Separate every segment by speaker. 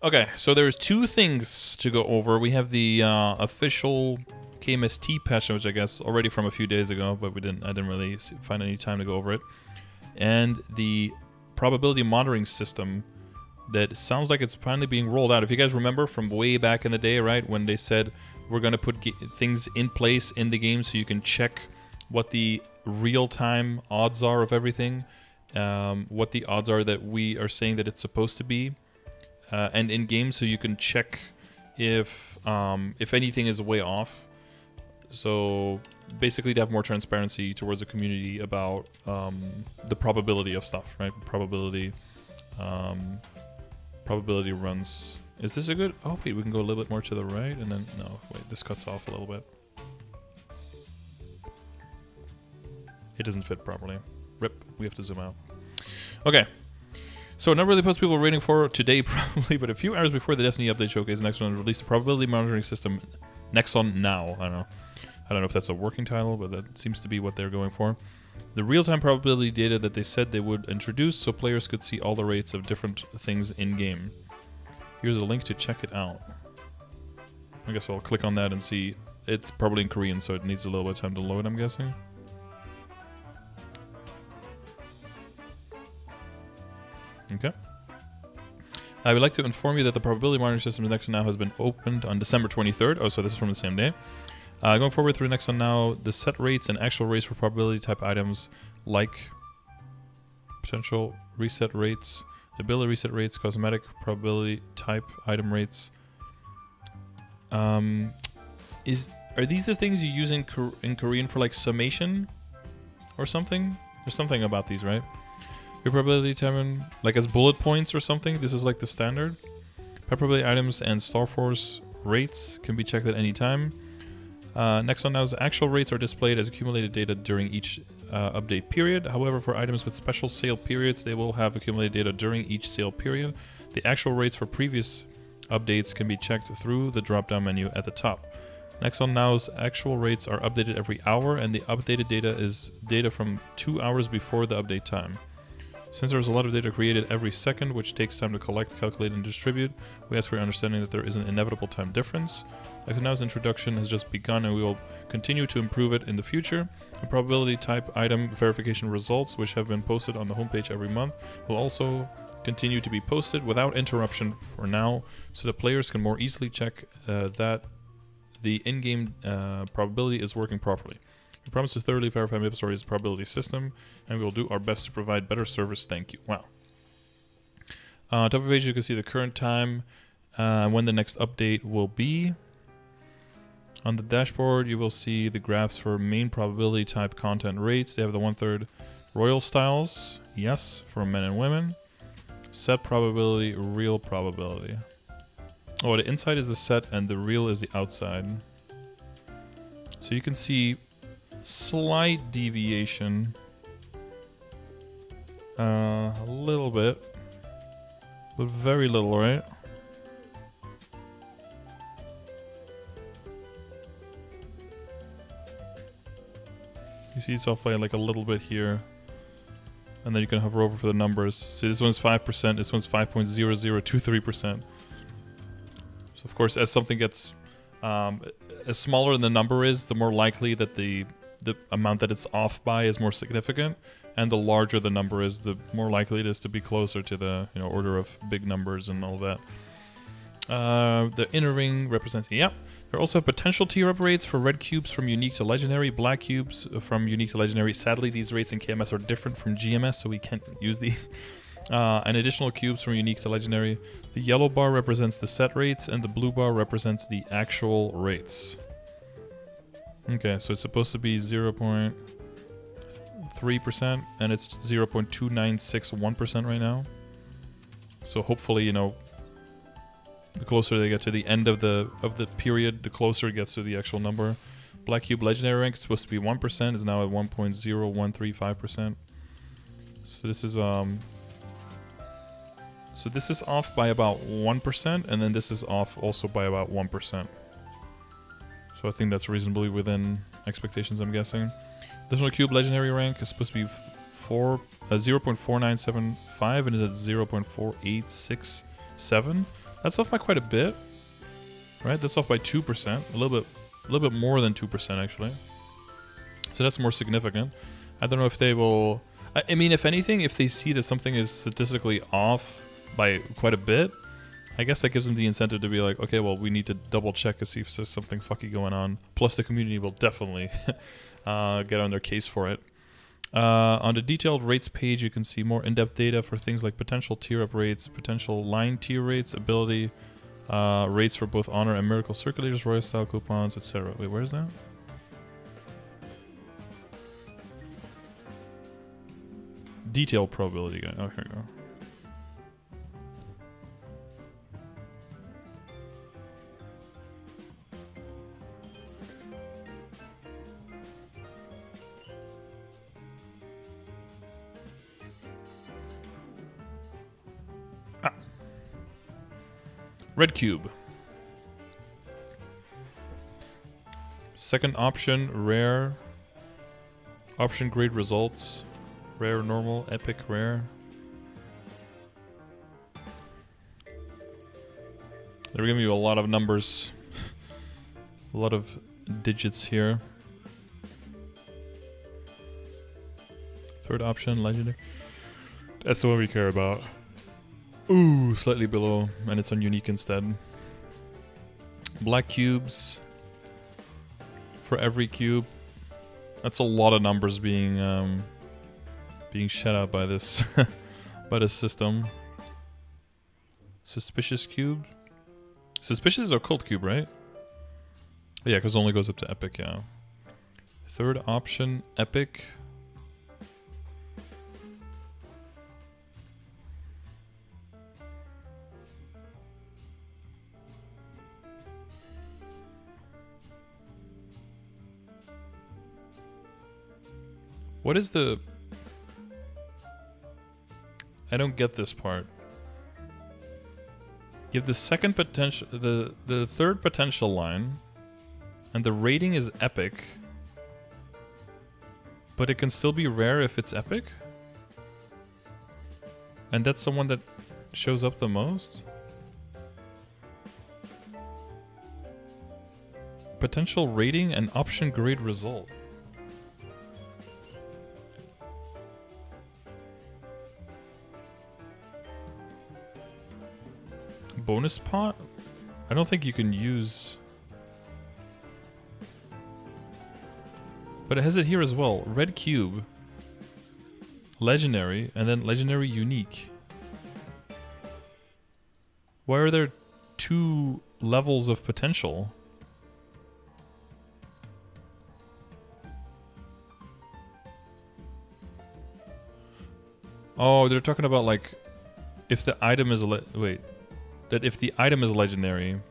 Speaker 1: Okay, so there's two things to go over. We have the official KMST patch, which I guess already from a few days ago, but I didn't really find any time to go over it. And the probability monitoring system that sounds like it's finally being rolled out. If you guys remember from way back in the day, right, when they said we're going to put things in place in the game so you can check what the real-time odds are of everything, what the odds are that we are saying that it's supposed to be, and in game so you can check if anything is way off. So basically to have more transparency towards the community about the probability of stuff, right? Probability runs. Is this a good? Oh wait, we can go a little bit more to the right, and then no, wait, this cuts off a little bit. It doesn't fit properly. Rip, we have to zoom out. Okay. So, not really post people were waiting for today, probably, but a few hours before the Destiny update showcase, Nexon released the probability monitoring system Nexon Now. I don't know if that's a working title, but that seems to be what they're going for. The real-time probability data that they said they would introduce so players could see all the rates of different things in-game. Here's a link to check it out. I guess I'll click on that and see. It's probably in Korean, so it needs a little bit of time to load, I'm guessing. Okay. I would like to inform you that the probability monitoring system of Nexon Now has been opened on December 23rd. Oh, so this is from the same day. Going forward through Nexon Now, the set rates and actual rates for probability type items like potential reset rates, ability reset rates, cosmetic probability type item rates. Are these the things you use in Korean for like summation or something? There's something about these, right? Your probability determined like as bullet points or something. This is like the standard. Probability items and Star Force rates can be checked at any time. Nexon Now's actual rates are displayed as accumulated data during each update period. However, for items with special sale periods, they will have accumulated data during each sale period. The actual rates for previous updates can be checked through the drop-down menu at the top. Nexon Now's actual rates are updated every hour, and the updated data is data from 2 hours before the update time. Since there's a lot of data created every second, which takes time to collect, calculate, and distribute, we ask for your understanding that there is an inevitable time difference. Nexon Now's introduction has just begun, and we will continue to improve it in the future. The probability type item verification results, which have been posted on the homepage every month, will also continue to be posted without interruption for now, so that players can more easily check that the in-game probability is working properly. We promise to thoroughly verify MapleStory's probability system, and we will do our best to provide better service. Thank you. Wow. Top of the page, you can see the current time, when the next update will be. On the dashboard, you will see the graphs for main probability type content rates. They have the 1/3 royal styles, yes, for men and women. Set probability, real probability. Oh, the inside is the set and the real is the outside. So you can see slight deviation, a little bit, but very little, right? You see it's off by like a little bit here, and then you can hover over for the numbers. See, this one's 5%, this one's 5.0023%. So of course, as something gets as smaller the number is, the more likely that the amount that it's off by is more significant, and the larger the number is, the more likely it is to be closer to the order of big numbers and all that. The inner ring represents, yep. There are also potential tier up rates for red cubes from unique to legendary, black cubes from unique to legendary. Sadly, these rates in KMS are different from GMS, so we can't use these. And additional cubes from unique to legendary. The yellow bar represents the set rates, and the blue bar represents the actual rates. Okay, so it's supposed to be 0.3%, and it's 0.2961% right now. So hopefully, the closer they get to the end of the period, the closer it gets to the actual number. Black cube legendary rank is supposed to be 1%, is now at 1.0135%. So this is off by about 1%, and then this is off also by about 1%. So I think that's reasonably within expectations, I'm guessing. Additional cube legendary rank is supposed to be 0.4975 and is at 0.4867. That's off by quite a bit, right? That's off by 2%, a little bit more than 2% actually. So that's more significant. I don't know if they will. I mean, if anything, if they see that something is statistically off by quite a bit, I guess that gives them the incentive to be like, okay, well, we need to double check to see if there's something fucky going on. Plus, the community will definitely get on their case for it. On the detailed rates page, you can see more in-depth data for things like potential tier-up rates, potential line tier rates, ability rates for both Honor and Miracle Circulators, Royal Style coupons, etc. Wait, where's that? Detailed probability guy. Oh, here we go. Red cube. Second option, rare. Option grade results. Rare, normal, epic, rare. They're giving you a lot of numbers. A lot of digits here. Third option, legendary. That's the one we care about. Ooh, slightly below, and it's on unique instead. Black cubes for every cube. That's a lot of numbers being shed out by this by this system. Suspicious cube. Suspicious is occult cube, right? Yeah, because it only goes up to epic. Yeah. Third option, epic. What is the... I don't get this part. You have the second potential... The third potential line. And the rating is epic. But it can still be rare if it's epic? And that's the one that shows up the most? Potential rating and option grade result. Bonus pot? I don't think you can use... But it has it here as well. Red cube. Legendary. And then legendary unique. Why are there two levels of potential? Oh, they're talking about like... If the item is... Wait. That if the item is legendary,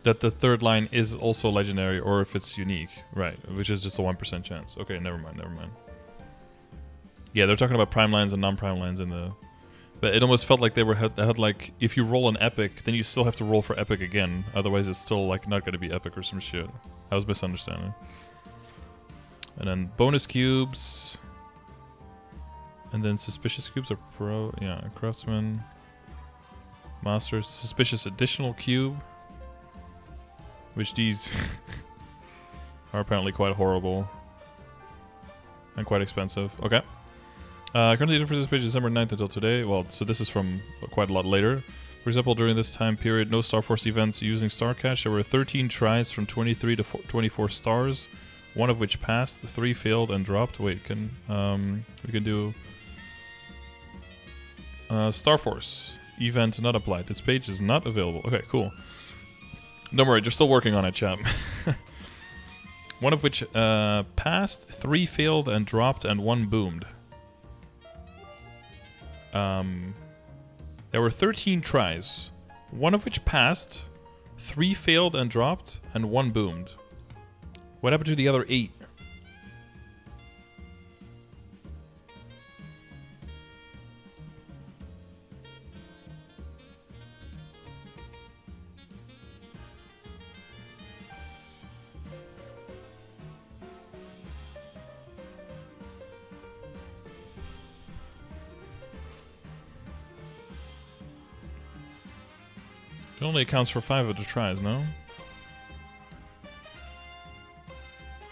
Speaker 1: that the third line is also legendary, or if it's unique, right? Which is just a 1% chance. Okay, never mind, never mind. Yeah, they're talking about prime lines and non-prime lines in the... But it almost felt like they had like, if you roll an epic, then you still have to roll for epic again. Otherwise it's still like not going to be epic or some shit. I was misunderstanding. And then bonus cubes. And then suspicious cubes are pro... Yeah, craftsman... Master, suspicious additional cube. Which these are apparently quite horrible. And quite expensive. Okay. Currently for this page December 9th until today. Well, so this is from quite a lot later. For example, during this time period, no Star Force events using Star Cache. There were 13 tries from 23 to 24 stars. One of which passed, 3 failed and dropped. Wait, we can do... Star Force. Event not applied. This page is not available. Okay, cool. Don't worry, they're still working on it, chat. One of which passed, 3 failed and dropped, and 1 boomed. There were 13 tries. One of which passed, 3 failed and dropped, and 1 boomed. What happened to the other 8? It only accounts for 5 of the tries, no?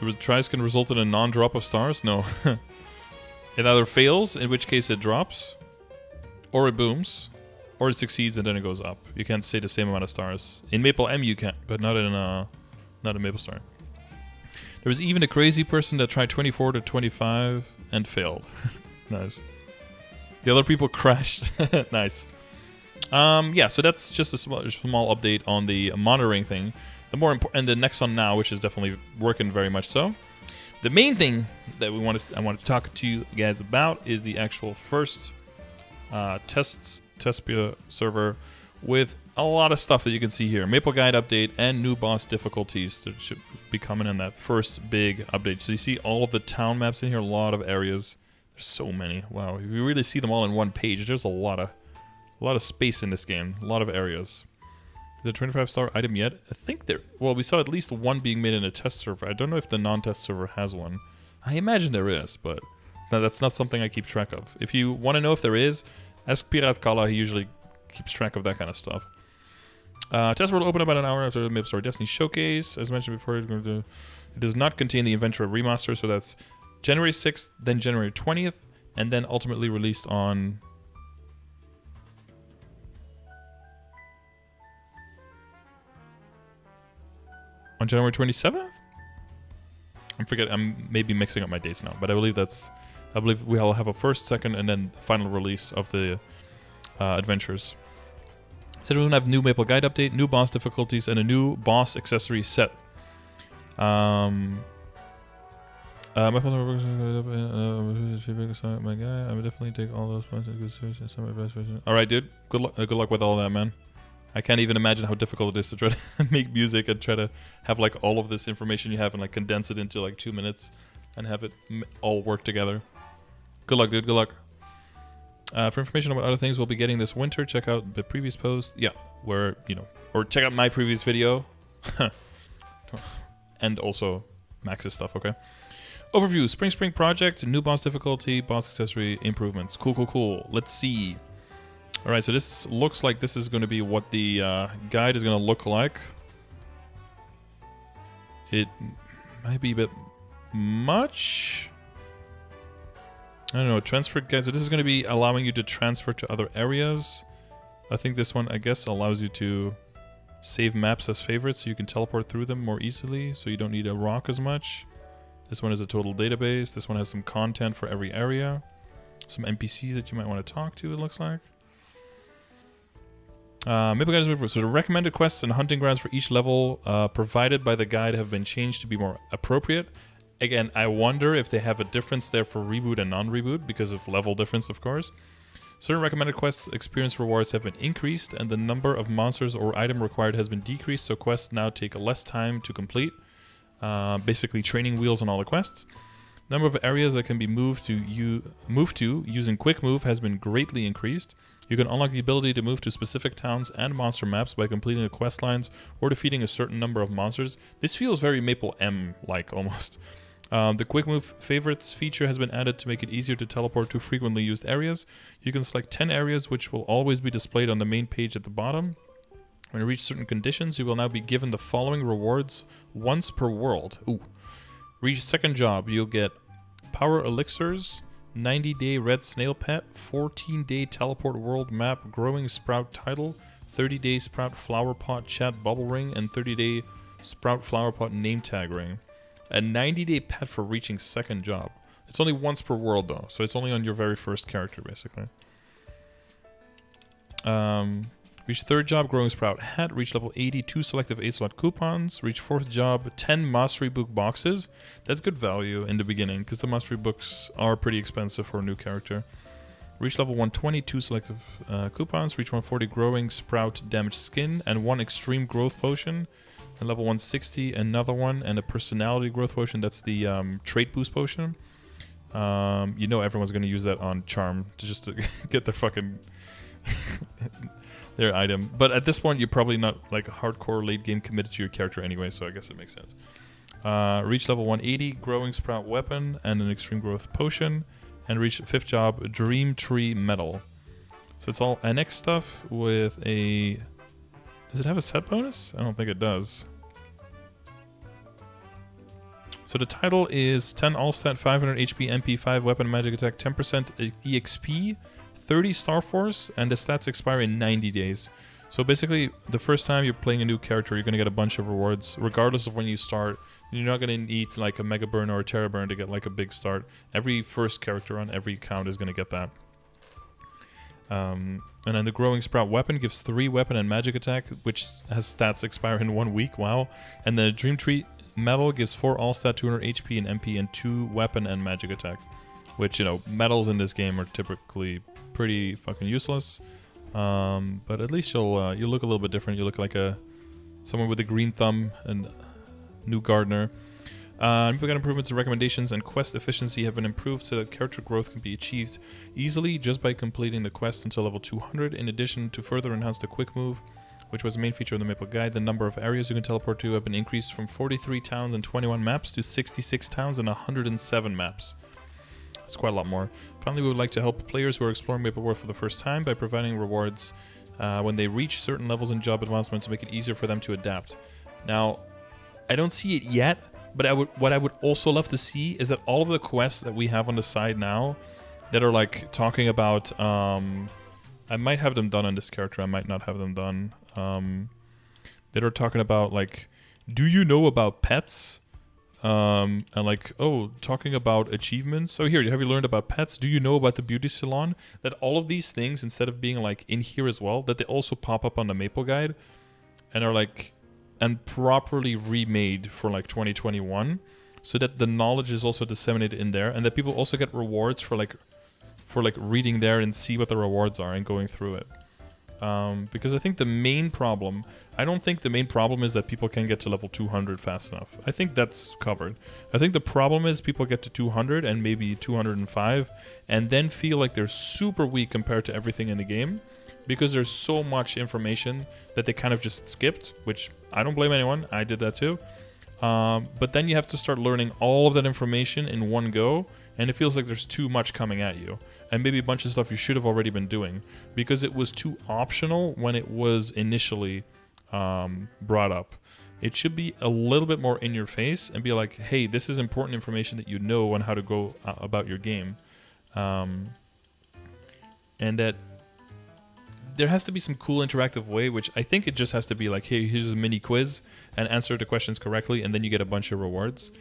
Speaker 1: The tries can result in a non-drop of stars? No. It either fails, in which case it drops, or it booms, or it succeeds and then it goes up. You can't say the same amount of stars. In Maple M you can, but not in MapleStory. There was even a crazy person that tried 24 to 25 and failed. Nice. The other people crashed. Nice. Yeah, so that's just a small update on the monitoring thing. The more important, and the next one now, which is definitely working very much so. The main thing that I wanted to talk to you guys about is the actual first test beta server with a lot of stuff that you can see here. Maple Guide update and new boss difficulties that should be coming in that first big update. So you see all of the town maps in here, a lot of areas. There's so many. Wow, if you really see them all in one page, there's a lot of space in this game, a lot of areas. Is there a 25-star item yet? I think there... Well, we saw at least one being made in a test server. I don't know if the non-test server has one. I imagine there is, but that's not something I keep track of. If you want to know if there is, ask Pirat Kala. He usually keeps track of that kind of stuff. Test world will open about an hour after the MapleStory Destiny Showcase. As mentioned before, it does not contain the Adventure Remaster, so that's January 6th, then January 20th, and then ultimately released on... On January 27th? I'm maybe mixing up my dates now, but I believe we'll have a first, second, and then final release of the adventures. Said we're gonna have new Maple Guide update, new boss difficulties, and a new boss accessory set. My guy, I would definitely take all those points into consideration. All right, dude. Good luck with all that, man. I can't even imagine how difficult it is to try to make music and try to have like all of this information you have and like condense it into like 2 minutes and have it all work together. Good luck, dude. Good luck. For information about other things we'll be getting this winter, check out the previous post. Yeah, or check out my previous video. And also Max's stuff, okay? Overview, Spring project, new boss difficulty, boss accessory improvements. Cool. Let's see. All right, so this looks like this is going to be what the guide is going to look like. It might be a bit much. I don't know, transfer guide. So this is going to be allowing you to transfer to other areas. I think this one, I guess, allows you to save maps as favorites so you can teleport through them more easily, so you don't need a rock as much. This one is a total database. This one has some content for every area. Some NPCs that you might want to talk to, it looks like. Maple Guide is moved. So the recommended quests and hunting grounds for each level provided by the guide have been changed to be more appropriate. Again, I wonder if they have a difference there for reboot and non-reboot because of level difference, of course. Certain recommended quests experience rewards have been increased and the number of monsters or item required has been decreased, so quests now take less time to complete. Basically training wheels on all the quests. Number of areas that can be moved to using quick move has been greatly increased. You can unlock the ability to move to specific towns and monster maps by completing the quest lines or defeating a certain number of monsters. This feels very Maple M-like almost. The quick move favorites feature has been added to make it easier to teleport to frequently used areas. You can select 10 areas which will always be displayed on the main page at the bottom. When you reach certain conditions, you will now be given the following rewards once per world. Ooh. Reach second job, you'll get power elixirs, 90-day red snail pet, 14-day teleport world map growing sprout title, 30-day sprout flower pot chat bubble ring, and 30-day sprout flower pot name tag ring. A 90-day pet for reaching second job. It's only once per world though, so it's only on your very first character basically. Reach third job, growing sprout hat. Reach level 80, 2 selective 8-slot coupons. Reach fourth job, 10 mastery book boxes. That's good value in the beginning because the mastery books are pretty expensive for a new character. Reach level 120, 2 selective coupons. Reach 140, growing sprout damage skin and 1 extreme growth potion. And level 160, another one, and a personality growth potion. That's the trait boost potion. You know everyone's going to use that on charm to get their fucking their item. But at this point, you're probably not like a hardcore late game committed to your character anyway, so I guess it makes sense. Reach level 180, growing sprout weapon and an extreme growth potion. And reach fifth job, dream tree medal. So it's all NX stuff with a Does it have a set bonus? I don't think it does. So the title is 10 all-stat, 500 HP, MP, 5 weapon and magic attack, 10% EXP, 30 Star Force, and the stats expire in 90 days. So basically, the first time you're playing a new character, you're going to get a bunch of rewards, regardless of when you start. You're not going to need like a Mega Burn or a Terra Burn to get like a big start. Every first character on every account is going to get that. And then the Growing Sprout weapon gives 3 weapon and magic attack, which has stats expire in 1 week. Wow. And the Dream Tree Medal gives 4 all-stat, 200 HP and MP, and 2 weapon and magic attack. Which, you know, medals in this game are typically pretty fucking useless. But at least you'll look a little bit different. You look like someone with a green thumb and new gardener. People got improvements in recommendations and quest efficiency have been improved so that character growth can be achieved easily just by completing the quest until level 200. In addition, to further enhance the quick move, which was the main feature of the Maple Guide, the number of areas you can teleport to have been increased from 43 towns and 21 maps to 66 towns and 107 maps. It's quite a lot more. Finally, we would like to help players who are exploring Maple World for the first time by providing rewards when they reach certain levels in job advancements to make it easier for them to adapt. Now, I don't see it yet, but what I would also love to see is that all of the quests that we have on the side now that are like talking about, I might have them done on this character, I might not have them done, that are talking about like, do you know about pets? And like, oh, talking about achievements. So here, have you learned about pets? Do you know about the beauty salon? That all of these things, instead of being like in here as well, that they also pop up on the Maple Guide and are like, and properly remade for like 2021, so that the knowledge is also disseminated in there, and that people also get rewards for like reading there and see what the rewards are and going through it. Because I think the main problem, I don't think the main problem is that people can get to level 200 fast enough. I think that's covered. I think the problem is people get to 200 and maybe 205 and then feel like they're super weak compared to everything in the game because there's so much information that they kind of just skipped, which I don't blame anyone. I did that too. But then you have to start learning all of that information in one go, and it feels like there's too much coming at you. And maybe a bunch of stuff you should have already been doing because it was too optional when it was initially brought up. It should be a little bit more in your face and be like, hey, this is important information that you know on how to go about your game. And that there has to be some cool interactive way, which I think it just has to be like, hey, here's a mini quiz and answer the questions correctly, and then you get a bunch of rewards.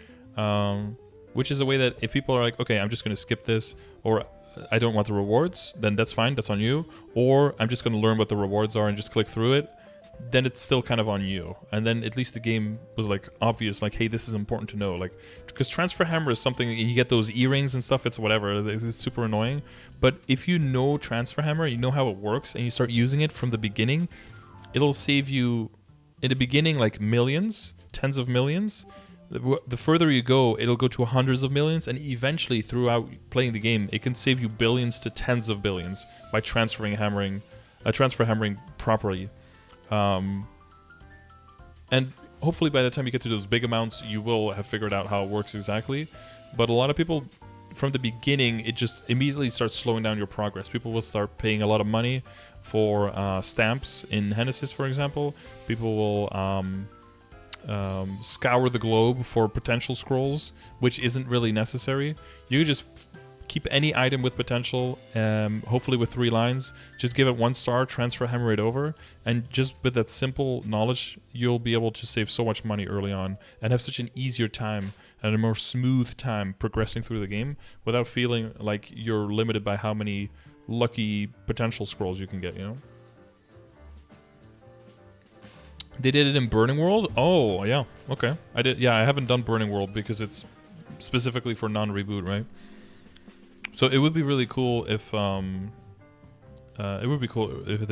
Speaker 1: Which is a way that if people are like, okay, I'm just going to skip this, or I don't want the rewards, then that's fine, that's on you. Or I'm just going to learn what the rewards are and just click through it, then it's still kind of on you. And then at least the game was like obvious, like, hey, this is important to know. Like, because Transfer Hammer is something, you get those earrings and stuff, it's whatever, it's super annoying. But if you know Transfer Hammer, you know how it works, and you start using it from the beginning, it'll save you, in the beginning, like millions, tens of millions. The further you go, it'll go to hundreds of millions, and eventually, throughout playing the game, it can save you billions to tens of billions by transfer hammering properly. And hopefully by the time you get to those big amounts, you will have figured out how it works exactly. But a lot of people, from the beginning, it just immediately starts slowing down your progress. People will start paying a lot of money for stamps in Genesis, for example. People will scour the globe for potential scrolls, which isn't really necessary. You just keep any item with potential, hopefully with 3 lines, just give it 1 star, transfer hammer it over, and just with that simple knowledge, you'll be able to save so much money early on and have such an easier time and a more smooth time progressing through the game without feeling like you're limited by how many lucky potential scrolls you can get, you know? They did it in Burning World? Oh, yeah. Okay. I haven't done Burning World because it's specifically for non-reboot, right? So it would be really cool if they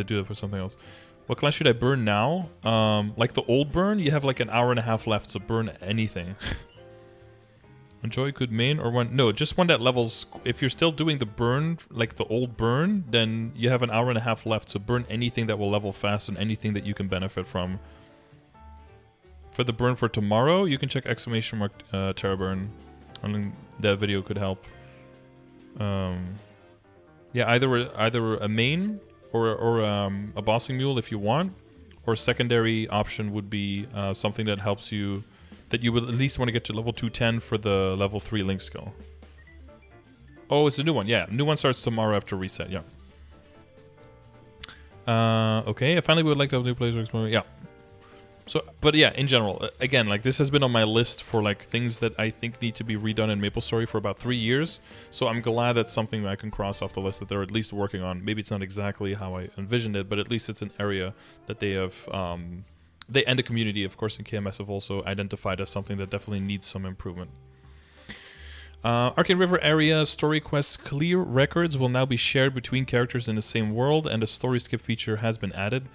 Speaker 1: do it for something else. What class should I burn now? Like the old burn, you have like an hour and a half left, so burn anything. Enjoy good main or one? No, just one that levels. If you're still doing the burn, like the old burn, then you have an hour and a half left, so burn anything that will level fast and anything that you can benefit from. For the burn for tomorrow, you can check ! Terra burn. I mean, that video could help. Yeah, either a main or a bossing mule if you want, or secondary option would be something that helps you, that you would at least want to get to level 210 for the level 3 link skill. Oh, it's a new one. Yeah, new one starts tomorrow after reset. Yeah. Okay. Finally, we would like to have new players explore. Yeah. So, but yeah, in general, again, like this has been on my list for like things that I think need to be redone in MapleStory for about 3 years. So I'm glad that's something that I can cross off the list that they're at least working on. Maybe it's not exactly how I envisioned it, but at least it's an area that they have, they and the community, of course, in KMS have also identified as something that definitely needs some improvement. Arcane River area story quests clear records will now be shared between characters in the same world, and a story skip feature has been added.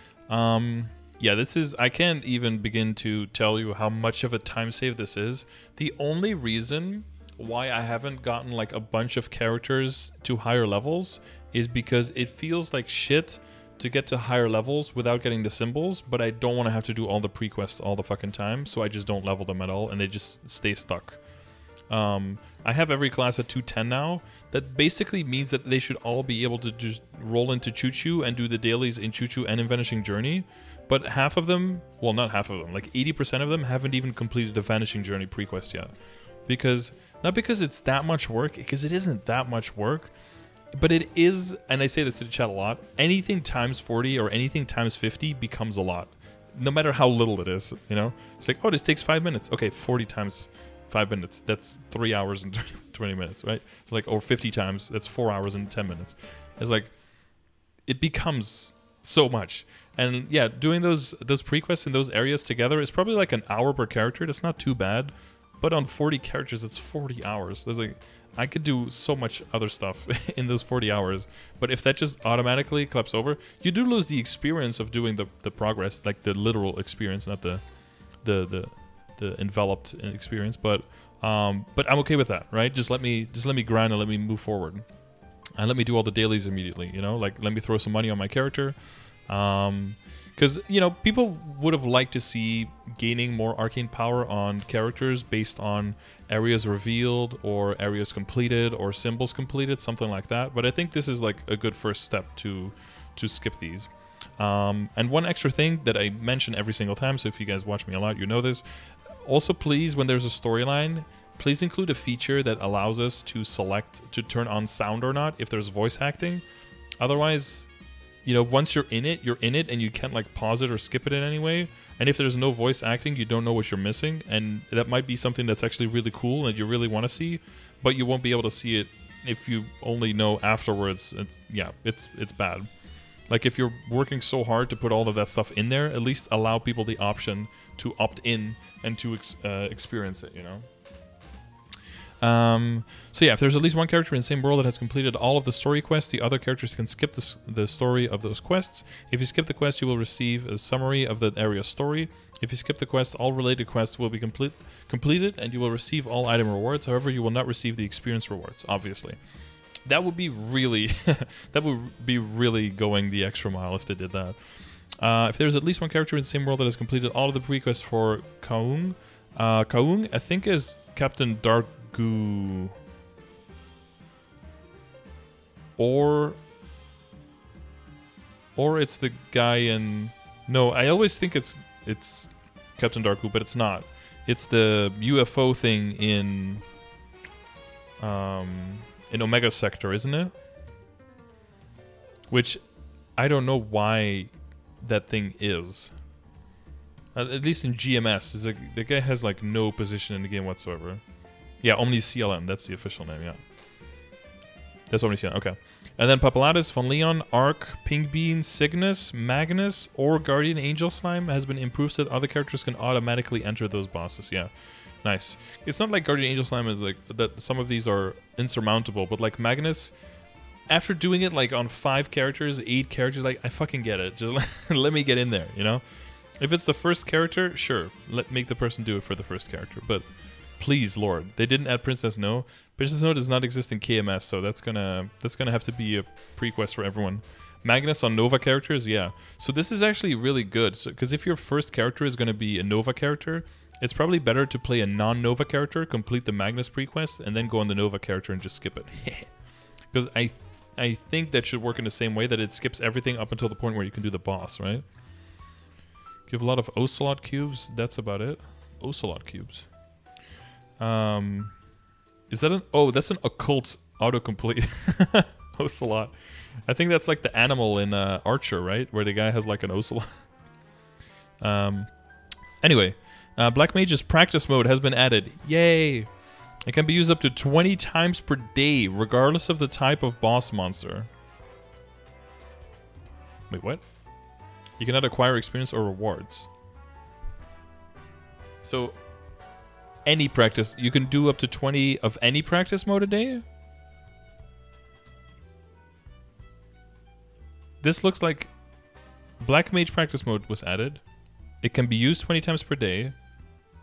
Speaker 1: Yeah, this is, I can't even begin to tell you how much of a time save this is. The only reason why I haven't gotten like a bunch of characters to higher levels is because it feels like shit to get to higher levels without getting the symbols, but I don't want to have to do all the pre-quests all the fucking time, so I just don't level them at all, and they just stay stuck. I have every class at 210 now. That basically means that they should all be able to just roll into Choo Choo and do the dailies in Choo Choo and in Vanishing Journey. But half of them, well, not half of them, like 80% of them haven't even completed the Vanishing Journey pre-quest yet. Because, not because it's that much work, because it isn't that much work, but it is, and I say this to the chat a lot, anything times 40 or anything times 50 becomes a lot. No matter how little it is, you know? It's like, oh, this takes 5 minutes. Okay, 40 times 5 minutes, that's 3 hours and 20 minutes, right? So like, or 50 times, that's 4 hours and 10 minutes. It's like, it becomes so much. And yeah, doing those pre-quests in those areas together is probably like an hour per character. That's not too bad. But on 40 characters, it's 40 hours. There's like, I could do so much other stuff in those 40 hours. But if that just automatically claps over, you do lose the experience of doing the progress, like the literal experience, not the enveloped experience. But I'm okay with that, right? Just let me grind and let me move forward. And let me do all the dailies immediately, you know? Like, let me throw some money on my character. Because, you know, people would have liked to see gaining more arcane power on characters based on areas revealed or areas completed or symbols completed, something like that. But I think this is like a good first step to skip these. And one extra thing that I mention every single time, so if you guys watch me a lot, you know this. Also, please, when there's a storyline, please include a feature that allows us to select to turn on sound or not if there's voice acting. Otherwise, you know, once you're in it, and you can't like pause it or skip it in any way. And if there's no voice acting, you don't know what you're missing, and that might be something that's actually really cool and you really want to see, but you won't be able to see it if you only know afterwards. It's bad. Like, if you're working so hard to put all of that stuff in there, at least allow people the option to opt in and to experience it, you know? So yeah, if there's at least one character in the same world that has completed all of the story quests, the other characters can skip the story of those quests. If you skip the quest, you will receive a summary of the area's story. If you skip the quest, all related quests will be completed, and you will receive all item rewards. However, you will not receive the experience rewards, obviously. That would be really, that would be really going the extra mile if they did that. If there's at least one character in the same world that has completed all of the pre-quests for Kaung, Kaung, I think, is Captain Dark Goo, or it's the guy in, no, I always think it's Captain Darku, but it's not. It's the UFO thing in Omega Sector, isn't it? Which I don't know why that thing is. At least in GMS, is the guy has like no position in the game whatsoever. Yeah, Omni CLM, that's the official name, yeah. That's Omni CLM, okay. And then Papalatus, Von Leon, Arc, Pink Bean, Cygnus, Magnus, or Guardian Angel Slime has been improved so that other characters can automatically enter those bosses, yeah. Nice. It's not like Guardian Angel Slime is like, that some of these are insurmountable, but like Magnus, after doing it like on 5 characters, 8 characters, like, I fucking get it. Just let me get in there, you know? If it's the first character, sure, make the person do it for the first character, but please, Lord, they didn't add Princess No. Princess No does not exist in KMS, so that's gonna have to be a pre-quest for everyone. Magnus on Nova characters, yeah. So this is actually really good, because if your first character is gonna be a Nova character, it's probably better to play a non-Nova character, complete the Magnus pre-quest, and then go on the Nova character and just skip it. Because I think that should work in the same way that it skips everything up until the point where you can do the boss, right? You have a lot of Ocelot cubes. That's about it. Ocelot cubes. Is that an... Oh, that's an occult autocomplete. Ocelot. I think that's like the animal in Archer, right? Where the guy has like an Ocelot. Anyway, Black Mage's practice mode has been added. Yay! It can be used up to 20 times per day, regardless of the type of boss monster. Wait, what? You cannot acquire experience or rewards. So, any practice. You can do up to 20 of any practice mode a day? This looks like Black Mage practice mode was added. It can be used 20 times per day,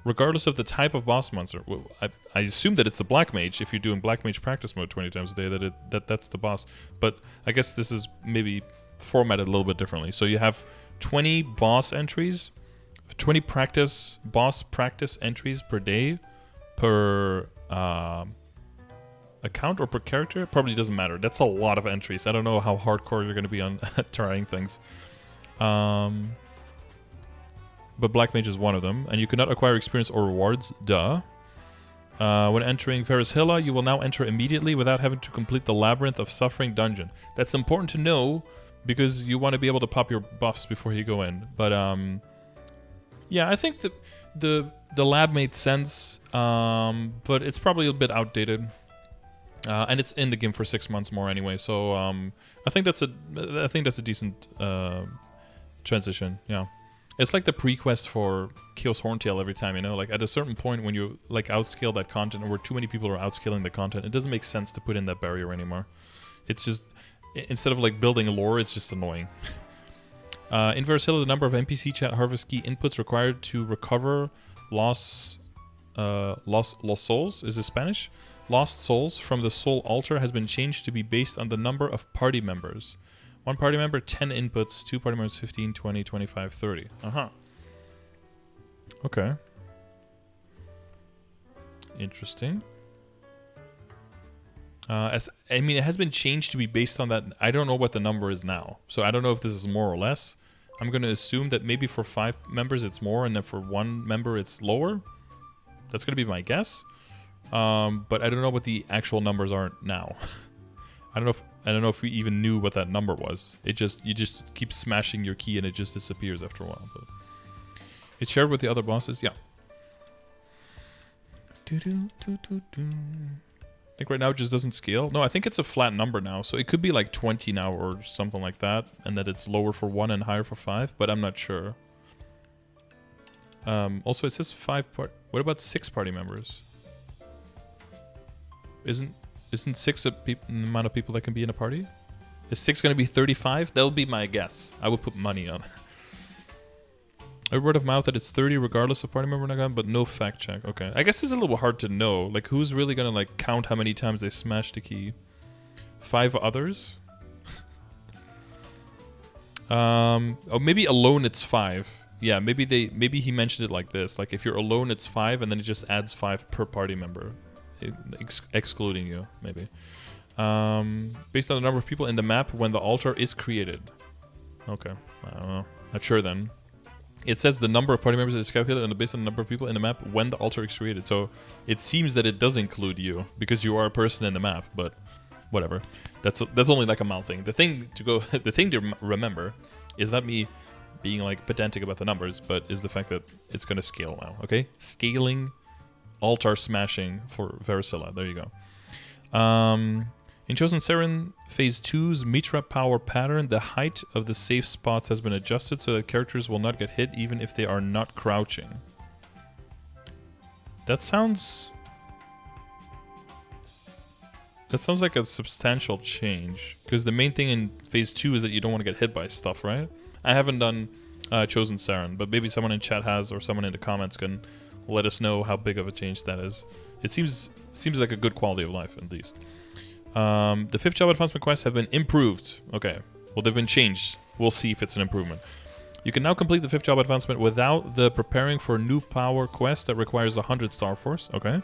Speaker 1: regardless of the type of boss monster. Well, I assume that it's the Black Mage. If you're doing Black Mage practice mode 20 times a day, that's the boss. But I guess this is maybe formatted a little bit differently. So you have 20 boss entries, 20 boss practice entries per day, per account or per character. It probably doesn't matter. That's a lot of entries. I don't know how hardcore you're going to be on trying things. But Black Mage is one of them, and you cannot acquire experience or rewards. Duh. When entering Verus Hilla, you will now enter immediately without having to complete the Labyrinth of Suffering dungeon. That's important to know because you want to be able to pop your buffs before you go in. But yeah, I think the lab made sense, but it's probably a bit outdated. And it's in the game for 6 months more anyway, so I think that's a decent transition. Yeah. It's like the pre-quest for Chaos Horntail every time, you know? Like, at a certain point when you, like, outscale that content, or where too many people are outscaling the content, it doesn't make sense to put in that barrier anymore. It's just, instead of, like, building a lore, it's just annoying. In Verus Hilla, the number of NPC chat harvest key inputs required to recover lost souls, is it Spanish? Lost souls from the soul altar has been changed to be based on the number of party members. One party member, 10 inputs. Two party members, 15, 20, 25, 30. Uh-huh. Okay. Interesting. I mean, it has been changed to be based on that. I don't know what the number is now. So I don't know if this is more or less. I'm going to assume that maybe for 5 members it's more, and then for 1 member it's lower. That's going to be my guess. But I don't know what the actual numbers are now. I don't know if we even knew what that number was. You just keep smashing your key and it just disappears after a while. But it's shared with the other bosses, yeah. I think right now it just doesn't scale. No, I think it's a flat number now, so it could be like 20 now or something like that, and that it's lower for 1 and higher for 5, but I'm not sure. Also, it says 5 part. What about 6 party members? Isn't 6 the amount of people that can be in a party? Is 6 going to be 35? That would be my guess. I would put money on. A word of mouth that it's 30 regardless of party member, but no fact check. Okay. I guess it's a little hard to know. Like, who's really going to, like, count how many times they smash the key? 5 others? Oh, maybe alone it's 5. Yeah, maybe he mentioned it like this. Like, if you're alone, it's 5, and then it just adds 5 per party member. Excluding you, maybe. Based on the number of people in the map when the altar is created. Okay, I don't know. Not sure then. It says the number of party members is calculated and based on the number of people in the map when the altar is created. So it seems that it does include you because you are a person in the map. But whatever. That's only like a mouth thing. The thing to remember is not me being like pedantic about the numbers, but is the fact that it's going to scale now. Okay, scaling. Altar smashing for Verus Hilla. There you go. In Chosen Seren Phase 2's Mitra power pattern, the height of the safe spots has been adjusted so that characters will not get hit even if they are not crouching. That sounds like a substantial change. Because the main thing in Phase 2 is that you don't want to get hit by stuff, right? I haven't done Chosen Seren, but maybe someone in chat has, or someone in the comments can let us know how big of a change that is. It seems like a good quality of life, at least. The 5th job advancement quests have been improved. Okay, well, they've been changed. We'll see if it's an improvement. You can now complete the 5th job advancement without the preparing for a new power quest that requires 100 Star Force. Okay.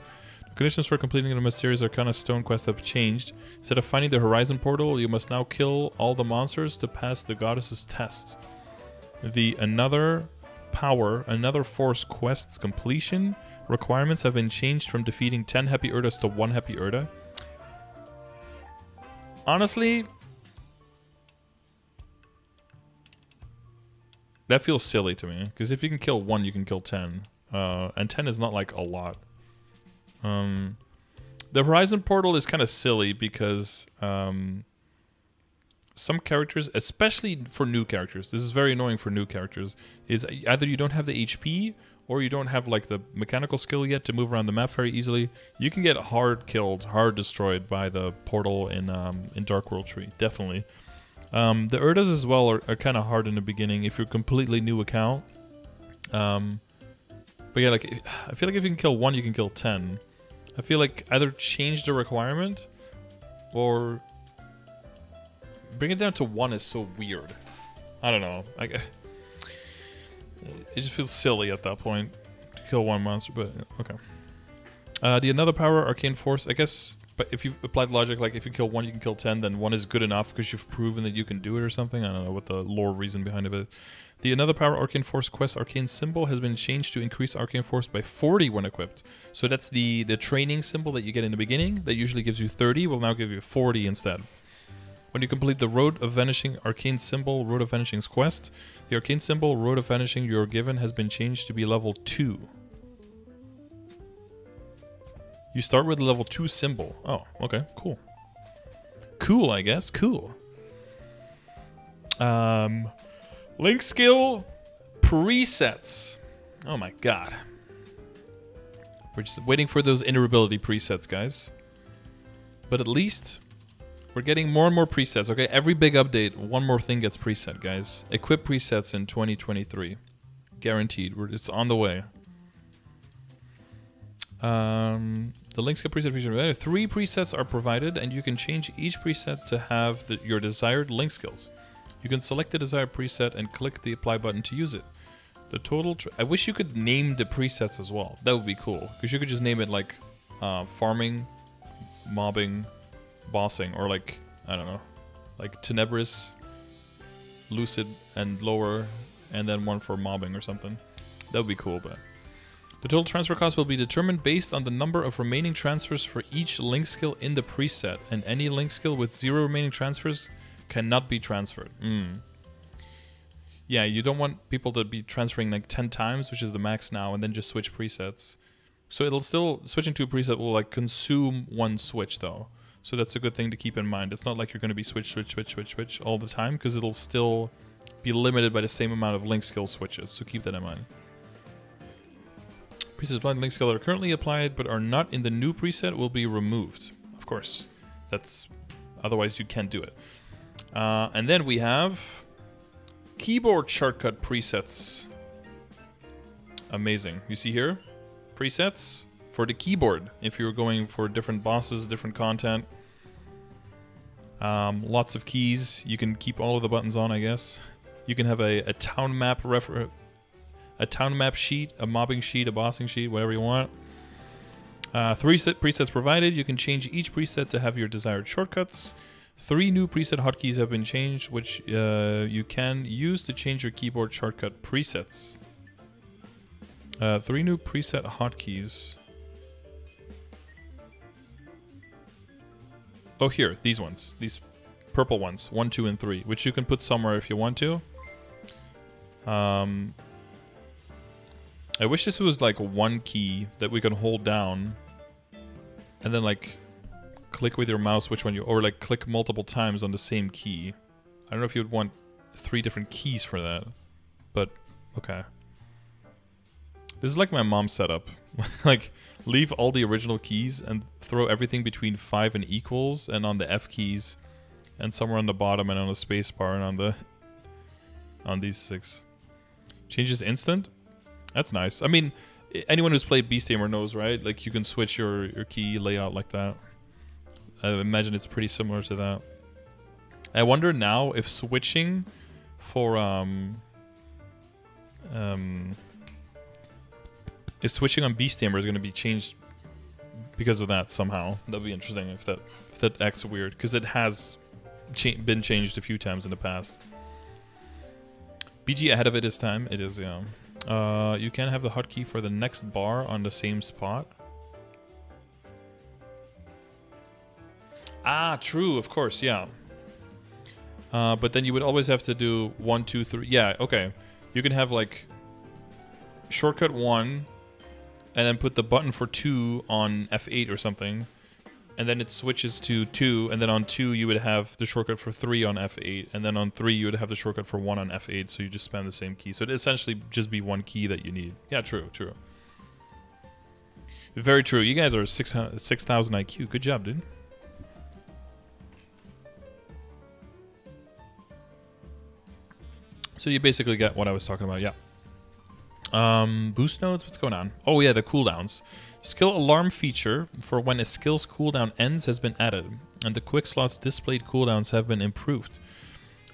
Speaker 1: The conditions for completing the mysterious Arcana Stone quest have changed. Instead of finding the Horizon Portal, you must now kill all the monsters to pass the Goddess's test. The another power, another force quest's completion requirements have been changed from defeating 10 Happy Urdas to 1 Happy Urda. Honestly, that feels silly to me, because if you can kill 1, you can kill 10. And 10 is not like a lot. The Horizon Portal is kind of silly because some characters, especially for new characters, this is very annoying for new characters, is either you don't have the HP or you don't have like the mechanical skill yet to move around the map very easily. You can get hard killed, hard destroyed by the portal in Dark World Tree, definitely. The Urdas as well are kind of hard in the beginning if you're a completely new account. But yeah, like I feel like if you can kill 1, you can kill 10. I feel like either change the requirement or bring it down to 1 is so weird. I don't know. It just feels silly at that point to kill 1 monster, but okay. The another power, Arcane Force, I guess, but if you apply the logic, like if you kill 1, you can kill 10, then 1 is good enough because you've proven that you can do it or something. I don't know what the lore reason behind it is. The another power, Arcane Force quest, Arcane Symbol, has been changed to increase Arcane Force by 40 when equipped. So that's the training symbol that you get in the beginning that usually gives you 30, will now give you 40 instead. When you complete the Road of Vanishing Arcane Symbol, Road of Vanishing's quest, the Arcane Symbol, Road of Vanishing you're given has been changed to be level 2. You start with a level 2 symbol. Oh, okay, cool. Cool, I guess, cool. Link skill presets. Oh my god. We're just waiting for those interoperability presets, guys. But at least we're getting more and more presets, okay? Every big update, one more thing gets preset, guys. Equip presets in 2023. Guaranteed. It's on the way. The link skill preset, 3 presets are provided, and you can change each preset to have your desired link skills. You can select the desired preset and click the apply button to use it. The total... I wish you could name the presets as well. That would be cool, because you could just name it like farming, mobbing, bossing, or like, I don't know, like Tenebris, Lucid, and Lower, and then one for mobbing or something. That would be cool, but... The total transfer cost will be determined based on the number of remaining transfers for each link skill in the preset, and any link skill with 0 remaining transfers cannot be transferred. Yeah, you don't want people to be transferring like 10 times, which is the max now, and then just switch presets. So it'll still, switching to a preset will like consume 1 switch though. So that's a good thing to keep in mind. It's not like you're going to be switch all the time, because it'll still be limited by the same amount of link skill switches. So keep that in mind. Presets applied link skill that are currently applied but are not in the new preset will be removed. Of course. That's... Otherwise you can't do it. And then we have... Keyboard shortcut presets. Amazing. You see here? Presets for the keyboard. If you're going for different bosses, different content. Lots of keys. You can keep all of the buttons on, I guess. You can have a town map a town map sheet, a mobbing sheet, a bossing sheet, whatever you want. 3 presets provided. You can change each preset to have your desired shortcuts. 3 new preset hotkeys have been changed, which you can use to change your keyboard shortcut presets. 3 new preset hotkeys. Oh, here, these ones. These purple ones. 1, 2, and 3, which you can put somewhere if you want to. I wish this was like 1 key that we can hold down and then like click with your mouse which one you, or like click multiple times on the same key. I don't know if you'd want 3 different keys for that, but okay. This is like my mom's setup. Like leave all the original keys and throw everything between 5 and equals and on the F keys and somewhere on the bottom and on the space bar and on these 6. Changes instant? That's nice. I mean, anyone who's played Beast Tamer knows, right? Like, you can switch your key layout like that. I imagine it's pretty similar to that. I wonder now if switching for, if switching on Beast Tamer is going to be changed because of that somehow. That'd be interesting if that acts weird, because it has been changed a few times in the past. BG ahead of it this time. It is, yeah. You can have the hotkey for the next bar on the same spot. Ah, true, of course, yeah. But then you would always have to do 1, 2, 3. Yeah, okay. You can have like shortcut 1 and then put the button for 2 on F8 or something. And then it switches to 2, and then on 2 you would have the shortcut for 3 on F8, and then on 3 you would have the shortcut for 1 on F8, so you just spam the same key. So it'd essentially just be one key that you need. Yeah, true, true. Very true. You guys are 6,000 IQ. Good job, dude. So you basically get what I was talking about, yeah. Boost nodes, what's going on? Oh yeah, the cooldowns. Skill alarm feature for when a skill's cooldown ends has been added, and the quick slots displayed cooldowns have been improved.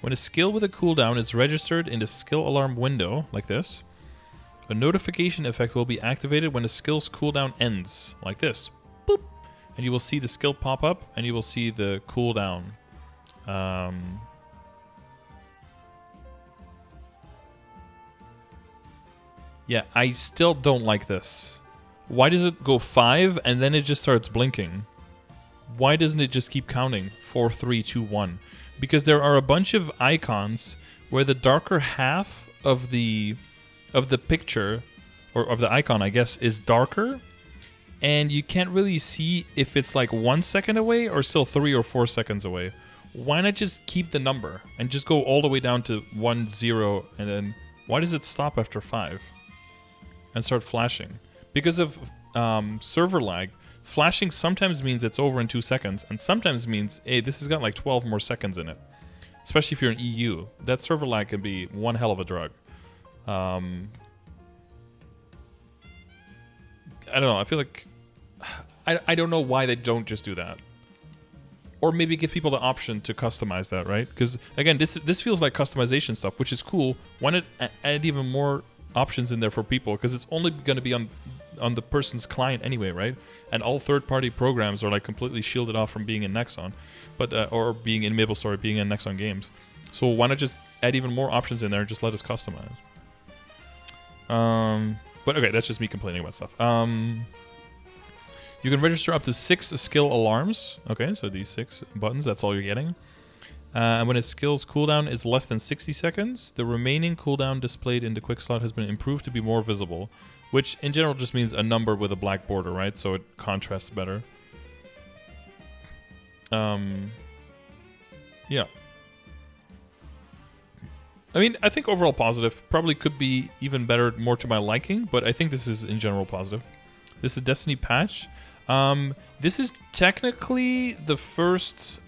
Speaker 1: When a skill with a cooldown is registered in the skill alarm window, like this, a notification effect will be activated when the skill's cooldown ends, like this. Boop! And you will see the skill pop up, and you will see the cooldown. Yeah, I still don't like this. Why does it go 5 and then it just starts blinking? Why doesn't it just keep counting? 4, 3, 2, 1. Because there are a bunch of icons where the darker half of the picture, or of the icon, I guess, is darker. And you can't really see if it's like 1 second away or still 3 or 4 seconds away. Why not just keep the number and just go all the way down to 1, 0, and then why does it stop after 5 and start flashing? Because of server lag, flashing sometimes means it's over in 2 seconds, and sometimes means, hey, this has got like 12 more seconds in it. Especially if you're in EU. That server lag can be one hell of a drug. I don't know, I feel like... I don't know why they don't just do that. Or maybe give people the option to customize that, right? Because, again, this feels like customization stuff, which is cool. Why not add even more options in there for people? Because it's only going to be on the person's client anyway, right? And all third-party programs are like completely shielded off from being in Nexon, but or being in MapleStory, being in Nexon games. So why not just add even more options in there and just let us customize? But okay, that's just me complaining about stuff. You can register up to 6 skill alarms. Okay, so these 6 buttons, that's all you're getting. And when a skill's cooldown is less than 60 seconds, the remaining cooldown displayed in the quick slot has been improved to be more visible, which in general just means a number with a black border, right? So it contrasts better. Yeah. I mean, I think overall positive. Probably could be even better, more to my liking, but I think this is in general positive. This is a Destiny patch. This is technically the first...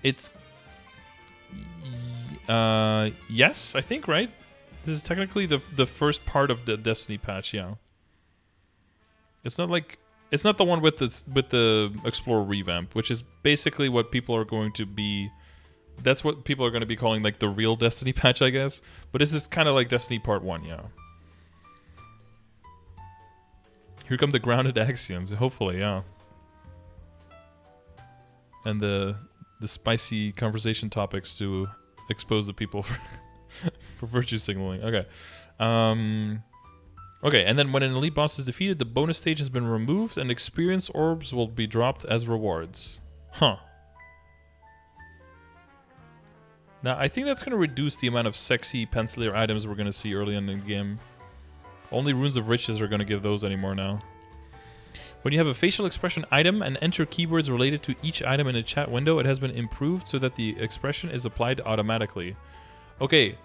Speaker 1: It's... yes, I think, right? This is technically the first part of the Destiny patch, yeah. It's not like... It's not the one with the Explorer revamp, which is basically what people are going to be... That's what people are going to be calling like the real Destiny patch, I guess. But this is kind of like Destiny Part 1, yeah. Here come the grounded axioms, hopefully, yeah. And the spicy conversation topics to expose the people for, for virtue signaling. Okay. Okay, and then when an elite boss is defeated, the bonus stage has been removed and experience orbs will be dropped as rewards. Huh. Now, I think that's going to reduce the amount of sexy pencilier items we're going to see early in the game. Only Runes of Riches are going to give those anymore now. When you have a facial expression item and enter keywords related to each item in a chat window, it has been improved so that the expression is applied automatically. Okay.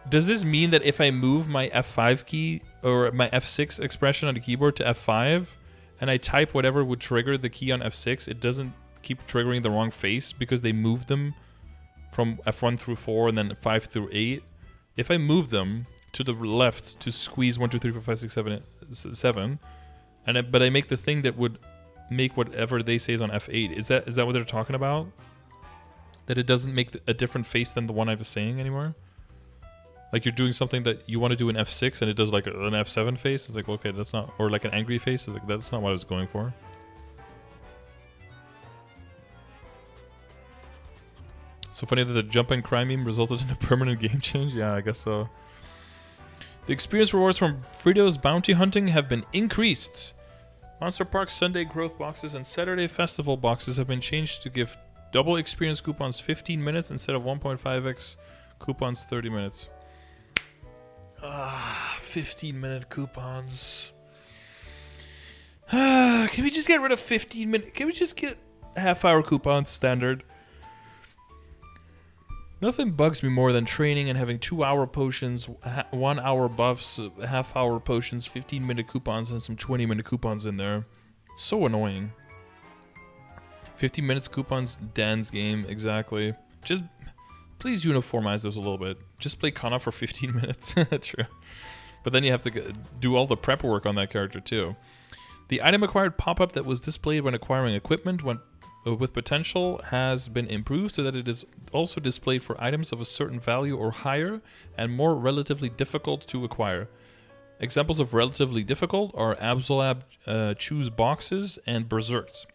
Speaker 1: Does this mean that if I move my F5 key or my F6 expression on the keyboard to F5 and I type whatever would trigger the key on F6, it doesn't keep triggering the wrong face because they moved them from F1 through 4 and then 5 through 8? If I move them to the left to squeeze 1, 2, 3, 4, 5, 6, 7, but I make the thing that would make whatever they say is on F8. Is that what they're talking about? That it doesn't make a different face than the one I was saying anymore? Like you're doing something that you want to do in F6 and it does like an F7 face? It's like, okay, that's not... Or like an angry face? It's like, that's not what I was going for. So funny that the jump and cry meme resulted in a permanent game change? Yeah, I guess so. The experience rewards from Frito's bounty hunting have been increased. Monster Park Sunday growth boxes and Saturday festival boxes have been changed to give double experience coupons 15 minutes instead of 1.5x coupons 30 minutes. 15-minute coupons. Can we just get rid of 15 minutes? Can we just get half-hour coupons standard? Nothing bugs me more than training and having 2-hour potions, 1-hour buffs, half-hour potions, 15-minute coupons, and some 20-minute coupons in there. It's so annoying. 15 minutes coupons, Dan's game, exactly. Just please uniformize those a little bit. Just play Kana for 15 minutes. True. But then you have to do all the prep work on that character too. The item acquired pop-up that was displayed when acquiring equipment with potential has been improved so that it is also displayed for items of a certain value or higher and more relatively difficult to acquire. Examples of relatively difficult are Absolab Choose Boxes and Berserks.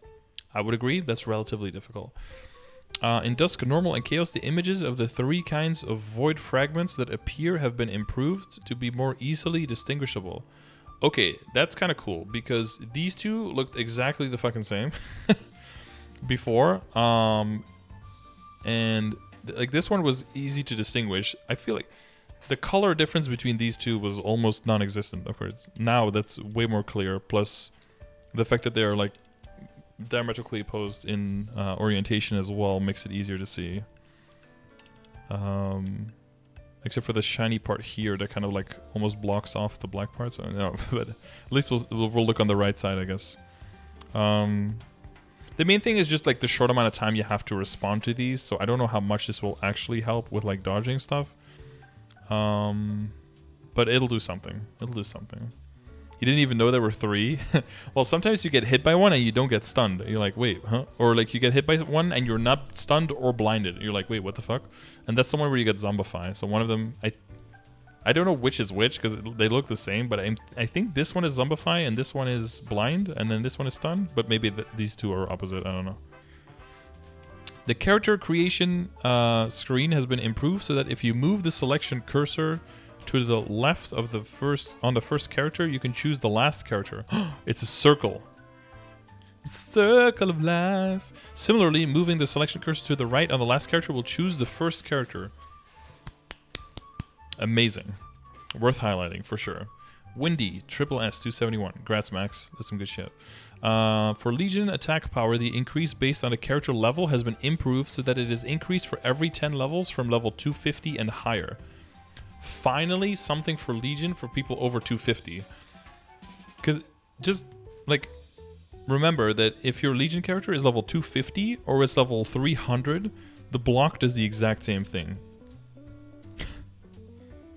Speaker 1: I would agree, that's relatively difficult. In Dusk, Normal, and Chaos, the images of the 3 kinds of void fragments that appear have been improved to be more easily distinguishable. Okay, that's kind of cool, because these two looked exactly the fucking same before. And like this one was easy to distinguish. I feel like the color difference between these two was almost non-existent, of course. Now that's way more clear, plus the fact that they're like diametrically opposed in orientation as well makes it easier to see. Except for the shiny part here that kind of like almost blocks off the black part. So no, but at least we'll look on the right side, I guess. The main thing is just like the short amount of time you have to respond to these. So I don't know how much this will actually help with like dodging stuff. But it'll do something. It'll do something. You didn't even know there were 3. Well, sometimes you get hit by one and you don't get stunned. You're like, wait, huh? Or like you get hit by one and you're not stunned or blinded. You're like, wait, what the fuck? And that's the one where you get zombify. So one of them, I don't know which is which because they look the same, but I think this one is zombify and this one is blind and then this one is stunned. But maybe these two are opposite. I don't know. The character creation screen has been improved so that if you move the selection cursor to the left of the first character, you can choose the last character. It's a circle. Circle of life. Similarly, moving the selection cursor to the right on the last character will choose the first character. Amazing. Worth highlighting, for sure. Windy, Triple S 271. Grats, Max. That's some good shit. For Legion attack power, the increase based on the character level has been improved so that it is increased for every 10 levels from level 250 and higher. Finally, something for Legion for people over 250. Because just, like, remember that if your Legion character is level 250 or it's level 300, the block does the exact same thing.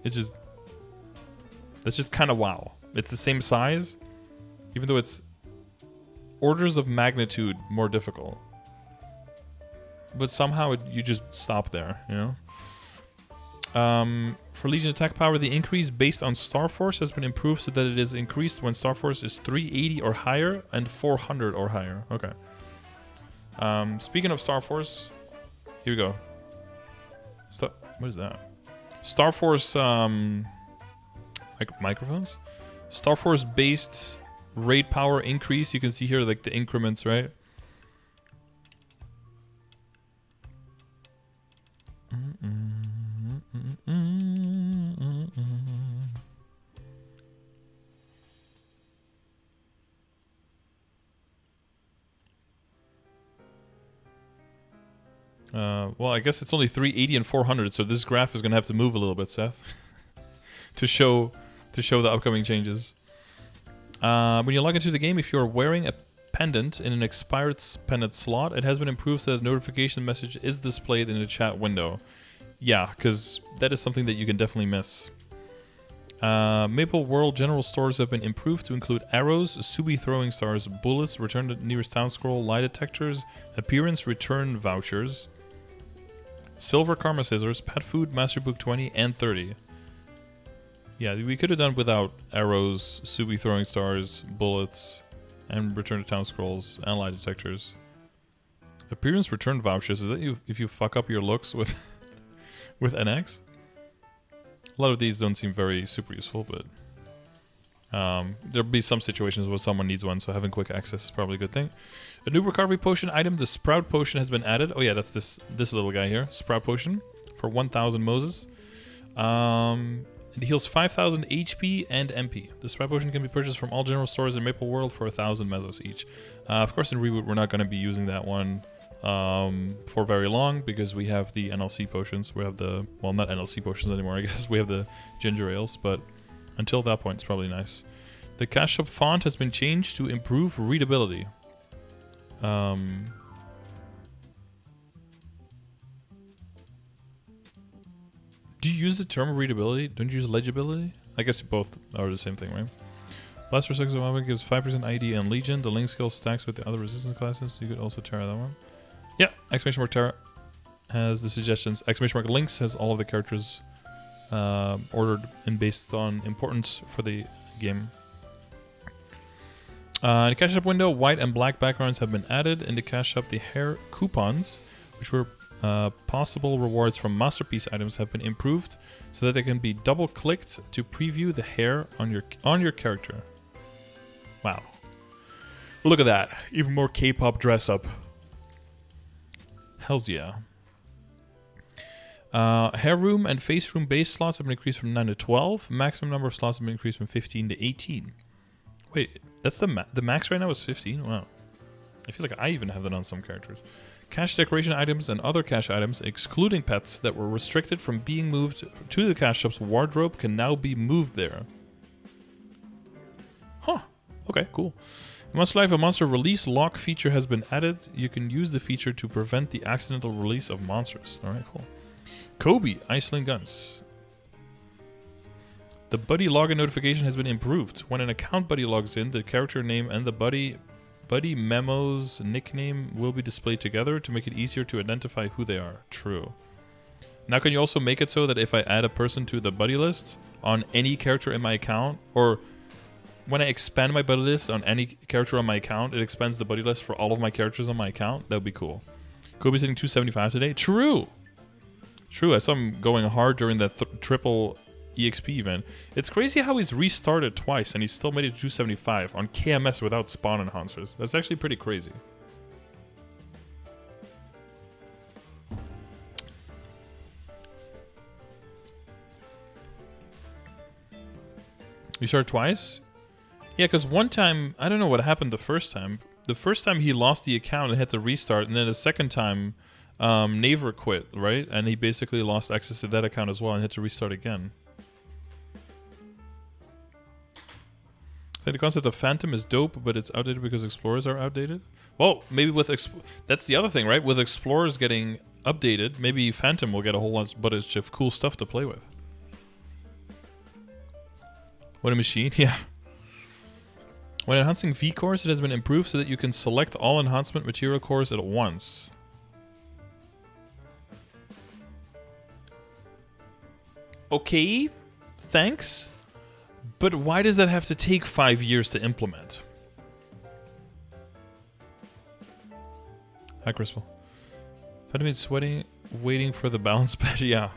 Speaker 1: It's just... That's just kind of wow. It's the same size, even though it's orders of magnitude more difficult. But somehow you just stop there, you know? For Legion attack power, the increase based on Star Force has been improved so that it is increased when Star Force is 380 or higher and 400 or higher. Okay. Speaking of Star Force, here we go. What is that? Star Force microphones? Star Force based raid power increase. You can see here like the increments, right? Well, I guess it's only 380 and 400, so this graph is going to have to move a little bit, Seth, to show the upcoming changes. When you log into the game, if you're wearing a pendant in an expired pendant slot, it has been improved so that the notification message is displayed in the chat window. Yeah, because that is something that you can definitely miss. Maple World general stores have been improved to include arrows, Subi throwing stars, bullets, return to nearest town scroll, lie detectors, appearance return vouchers, silver karma scissors, pet food, master book 20, and 30. Yeah, we could have done without arrows, Subi throwing stars, bullets, and return to town scrolls, and lie detectors. Appearance return vouchers. Is that if you fuck up your looks with with NX? A lot of these don't seem very super useful, but there'll be some situations where someone needs one, so having quick access is probably a good thing. A new recovery potion item, the Sprout Potion, has been added. Oh yeah, that's this little guy here. Sprout Potion for 1,000 Moses. It heals 5,000 HP and MP. The Sprout Potion can be purchased from all general stores in Maple World for 1,000 Mesos each. Of course, in Reboot, we're not going to be using that one for very long because we have the NLC potions. We have the, well, not NLC potions anymore, I guess. We have the ginger ales, but until that point, it's probably nice. The cash shop font has been changed to improve readability. Do you use the term readability? Don't you use legibility? I guess both are the same thing, right? Blaster 6 gives 5% ID and Legion. The Link skill stacks with the other resistance classes. You could also Terra that one. Yeah, exclamation mark Terra has the suggestions. Exclamation mark Links has all of the characters ordered and based on importance for the game. In the cash shop window, white and black backgrounds have been added. In the cash shop, the hair coupons, which were possible rewards from masterpiece items, have been improved so that they can be double clicked to preview the hair on your character. Wow. Look at that. Even more K-pop dress up. Hells yeah. Hair room and face room base slots have been increased from 9 to 12. Maximum number of slots have been increased from 15 to 18. Wait, that's the max right now is 15? Wow. I feel like I even have that on some characters. Cash decoration items and other cash items, excluding pets that were restricted from being moved to the cash shop's wardrobe, can now be moved there. Huh. Okay, cool. In Monster Life, a monster release lock feature has been added. You can use the feature to prevent the accidental release of monsters. Alright, cool. Kobe, Iceland Guns. The buddy login notification has been improved. When an account buddy logs in, the character name and the buddy memo's nickname will be displayed together to make it easier to identify who they are. True. Now can you also make it so that if I add a person to the buddy list on any character in my account, or when I expand my buddy list on any character on my account, it expands the buddy list for all of my characters on my account? That would be cool. Kobe's hitting 275 today. True. True, I saw him going hard during that triple EXP event. It's crazy how he's restarted twice and he still made it to 275 on KMS without spawn enhancers. That's actually pretty crazy. You started twice? Yeah, because one time, I don't know what happened the first time. The first time he lost the account and had to restart, and then the second time, Naver quit, right? And he basically lost access to that account as well and had to restart again. I think the concept of Phantom is dope, but it's outdated because Explorers are outdated. Well, maybe with that's the other thing, right? With Explorers getting updated, maybe Phantom will get a whole bunch of cool stuff to play with. What a machine, yeah. When enhancing V cores, it has been improved so that you can select all enhancement material cores at once. Okay, thanks. But why does that have to take 5 years to implement? Hi, Crystal. Vitamin sweating, waiting for the balance pad. Yeah.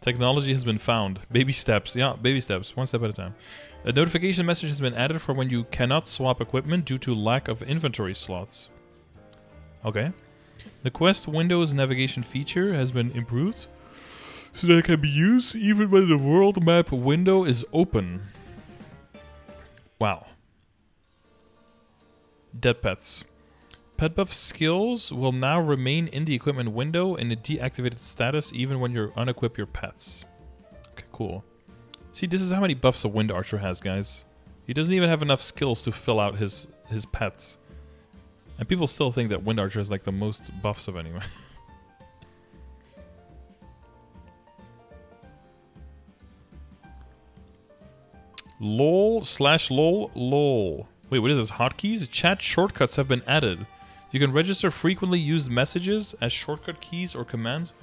Speaker 1: Technology has been found. Baby steps. Yeah, baby steps. One step at a time. A notification message has been added for when you cannot swap equipment due to lack of inventory slots. Okay. The quest Windows navigation feature has been improved so that it can be used even when the world map window is open. Wow. Dead pets. Pet buff skills will now remain in the equipment window in a deactivated status even when you unequip your pets. Okay, cool. See, this is how many buffs a Wind Archer has, guys. He doesn't even have enough skills to fill out his pets. And people still think that Wind Archer has like the most buffs of anyone. lol. Wait, what is this? Hotkeys? Chat shortcuts have been added. You can register frequently used messages as shortcut keys or commands.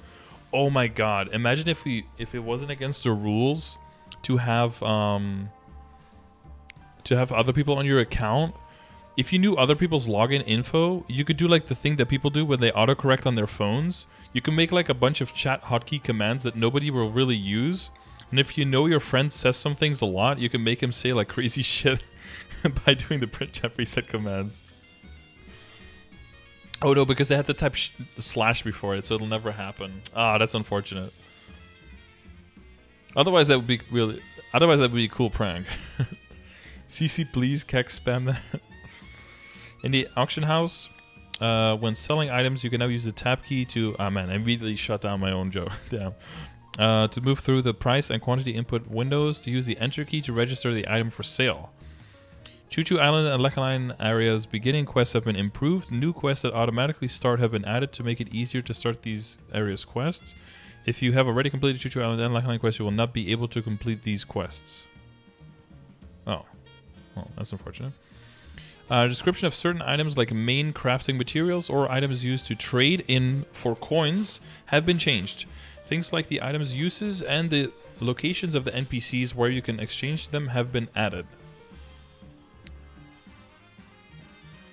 Speaker 1: Oh my god. Imagine if it wasn't against the rules to have other people on your account if you knew other people's login info, you could do like the thing that people do when they autocorrect on their phones. You can make like a bunch of chat hotkey commands that nobody will really use. And if you know your friend says some things a lot, you can make him say like crazy shit by doing the print chat reset commands. Oh no, because they had to type slash before it, so it'll never happen. Ah, that's unfortunate. Otherwise, that would be really. Otherwise, that would be a cool prank. CC, please, keck spam that. In the auction house, when selling items, you can now use the tab key to... Ah, man, I immediately shut down my own joke. Damn. To move through the price and quantity input windows, to use the enter key to register the item for sale. Choo Choo Island and Leckline areas beginning quests have been improved. New quests that automatically start have been added to make it easier to start these areas' quests. If you have already completed Choo Choo Island and Leckline quests, you will not be able to complete these quests. Oh. Well, that's unfortunate. Description of certain items like main crafting materials or items used to trade in for coins have been changed. Things like the items' uses and the locations of the NPCs where you can exchange them have been added.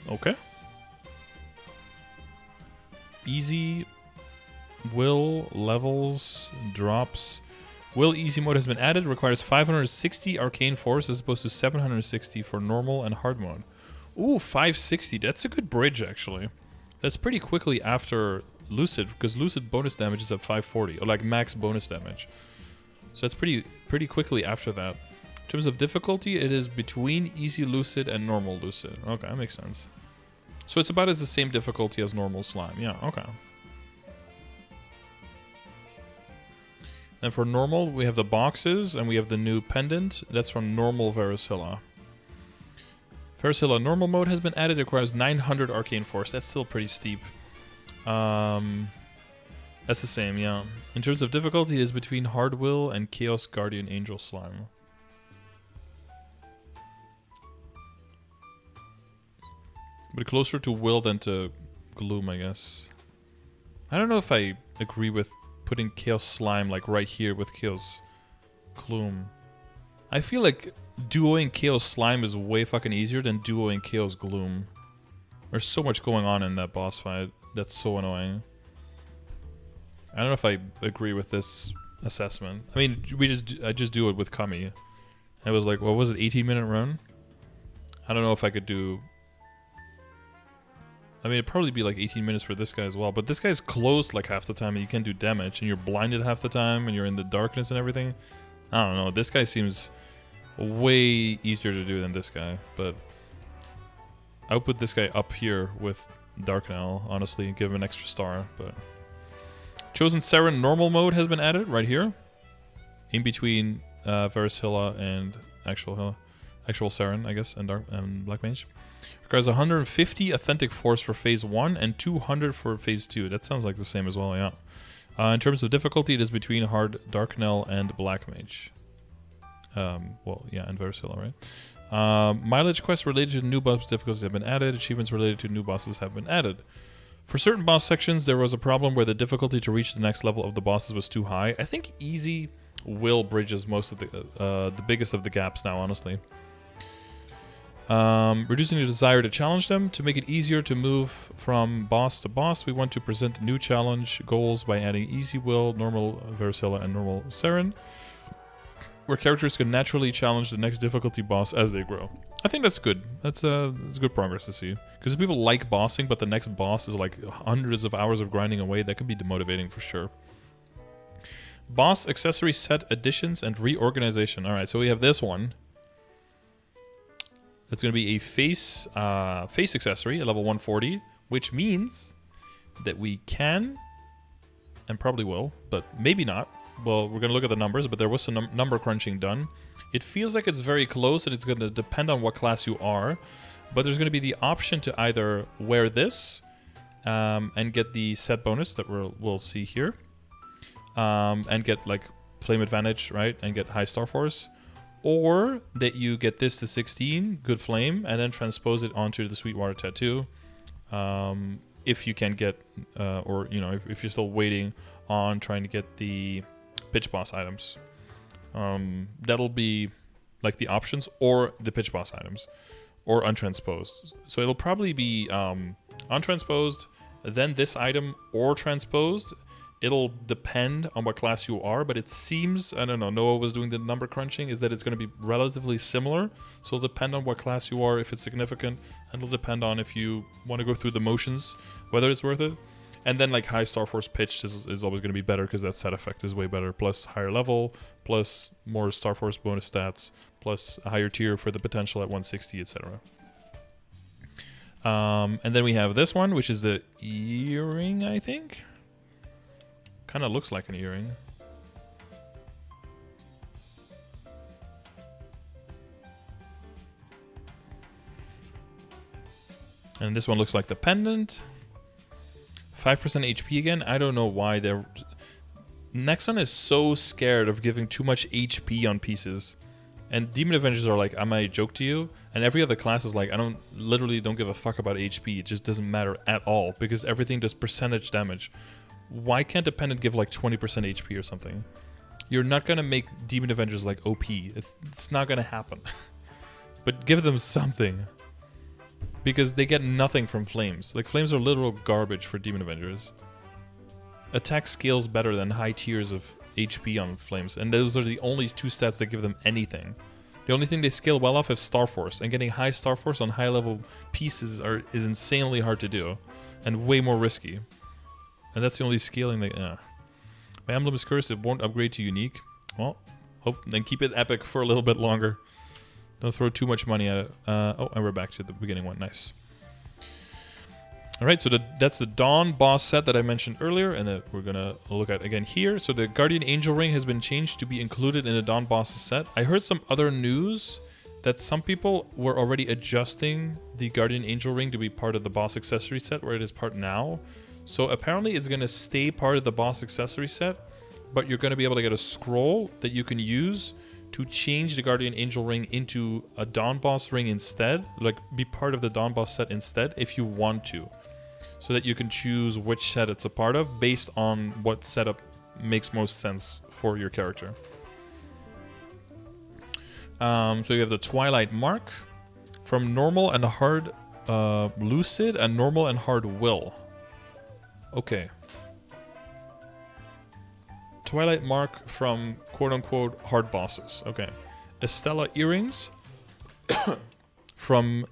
Speaker 1: Okay. Easy, will, levels, drops. Will easy mode has been added. Requires 560 arcane force as opposed to 760 for normal and hard mode. Ooh, 560. That's a good bridge, actually. That's pretty quickly after Lucid, because Lucid bonus damage is at 540, or like max bonus damage. So that's pretty quickly after that. In terms of difficulty, it is between easy Lucid and normal Lucid. Okay, that makes sense. So it's about as the same difficulty as normal slime. Yeah, okay. And for normal, we have the boxes, and we have the new pendant. That's from normal Verus Hilla. Verus Hilla normal mode has been added. It requires 900 arcane force. That's still pretty steep. That's the same, yeah. In terms of difficulty, it is between hard will and chaos guardian angel slime. But closer to will than to gloom, I guess. I don't know if I agree with putting chaos slime like right here with chaos gloom. I feel like duoing chaos slime is way fucking easier than duoing chaos gloom. There's so much going on in that boss fight that's so annoying. I don't know if I agree with this assessment. I mean, I just do it with Kami. And it was like, what was it, 18-minute run? I don't know if I could do... I mean, it'd probably be like 18 minutes for this guy as well. But this guy's closed like half the time and you can't do damage. And you're blinded half the time and you're in the darkness and everything. I don't know. This guy seems way easier to do than this guy. But I would put this guy up here with Darknell, honestly, and give him an extra star. But Chosen Seren normal mode has been added right here. In between Verus Hilla and actual Hilla. Actual Seren, I guess, and Black Mage. Requires 150 authentic force for phase 1 and 200 for phase 2. That sounds like the same as well, yeah. In terms of difficulty, it is between hard Darknell and Black Mage. Well, yeah, and Verus Hilla, right? Mileage quests related to new boss difficulties have been added. Achievements related to new bosses have been added. For certain boss sections, there was a problem where the difficulty to reach the next level of the bosses was too high. I think easy will bridges most of the biggest of the gaps now, honestly. Reducing the desire to challenge them. To make it easier to move from boss to boss, we want to present new challenge goals by adding easy will, normal Verus Hilla, and normal Seren, where characters can naturally challenge the next difficulty boss as they grow. I think that's good. That's good progress to see. Because if people like bossing, but the next boss is like hundreds of hours of grinding away, that can be demotivating for sure. Boss accessory set additions and reorganization. Alright, so we have this one. It's going to be a face accessory at level 140, which means that we can, and probably will, but maybe not. Well, we're going to look at the numbers, but there was some number crunching done. It feels like it's very close, and it's going to depend on what class you are. But there's going to be the option to either wear this and get the set bonus that we'll see here, and get like flame advantage, right, and get high star force. Or that you get this to 16, good flame, and then transpose it onto the Sweetwater Tattoo. If you can get, or you know, if you're still waiting on trying to get the pitch boss items. That'll be like the options, or the pitch boss items. or untransposed. So it'll probably be untransposed, then this item, or transposed. It'll depend on what class you are, but it seems, I don't know, Noah was doing the number crunching, is that it's going to be relatively similar. So it'll depend on what class you are, if it's significant, and it'll depend on if you want to go through the motions, whether it's worth it. And then like high Star Force pitch is always going to be better because that set effect is way better. Plus higher level, plus more Star Force bonus stats, plus a higher tier for the potential at 160, etc. And then we have this one, which is the earring, I think. Kind of looks like an earring. And this one looks like the pendant. 5% HP again. I don't know why they're... Nexon is so scared of giving too much HP on pieces. And Demon Avengers are like, I might joke to you. And every other class is like, literally don't give a fuck about HP. It just doesn't matter at all. Because everything does percentage damage. Why can't a pendant give like 20% HP or something? You're not going to make Demon Avengers like OP. It's not going to happen. But give them something. Because they get nothing from flames. Like, flames are literal garbage for Demon Avengers. Attack scales better than high tiers of HP on flames. And those are the only two stats that give them anything. The only thing they scale well off is Star Force. And getting high Star Force on high level pieces is insanely hard to do. And way more risky. And that's the only scaling they... My emblem is cursed. It won't upgrade to unique. Well, then keep it epic for a little bit longer. Don't throw too much money at it. Oh, and we're back to the beginning one. Nice. Alright, so that's the Dawn boss set that I mentioned earlier, and that we're going to look at again here. So the Guardian Angel Ring has been changed to be included in the Dawn boss set. I heard some other news that some people were already adjusting the Guardian Angel Ring to be part of the boss accessory set, where it is part now. So apparently it's going to stay part of the boss accessory set, but you're going to be able to get a scroll that you can use to change the Guardian Angel Ring into a Dawn Boss ring instead, like be part of the Dawn Boss set instead if you want to. So that you can choose which set it's a part of based on what setup makes most sense for your character. So you have the Twilight Mark from normal and hard Lucid and normal and hard Will. Okay. Twilight Mark from quote-unquote hard bosses. Okay. Estella Earrings from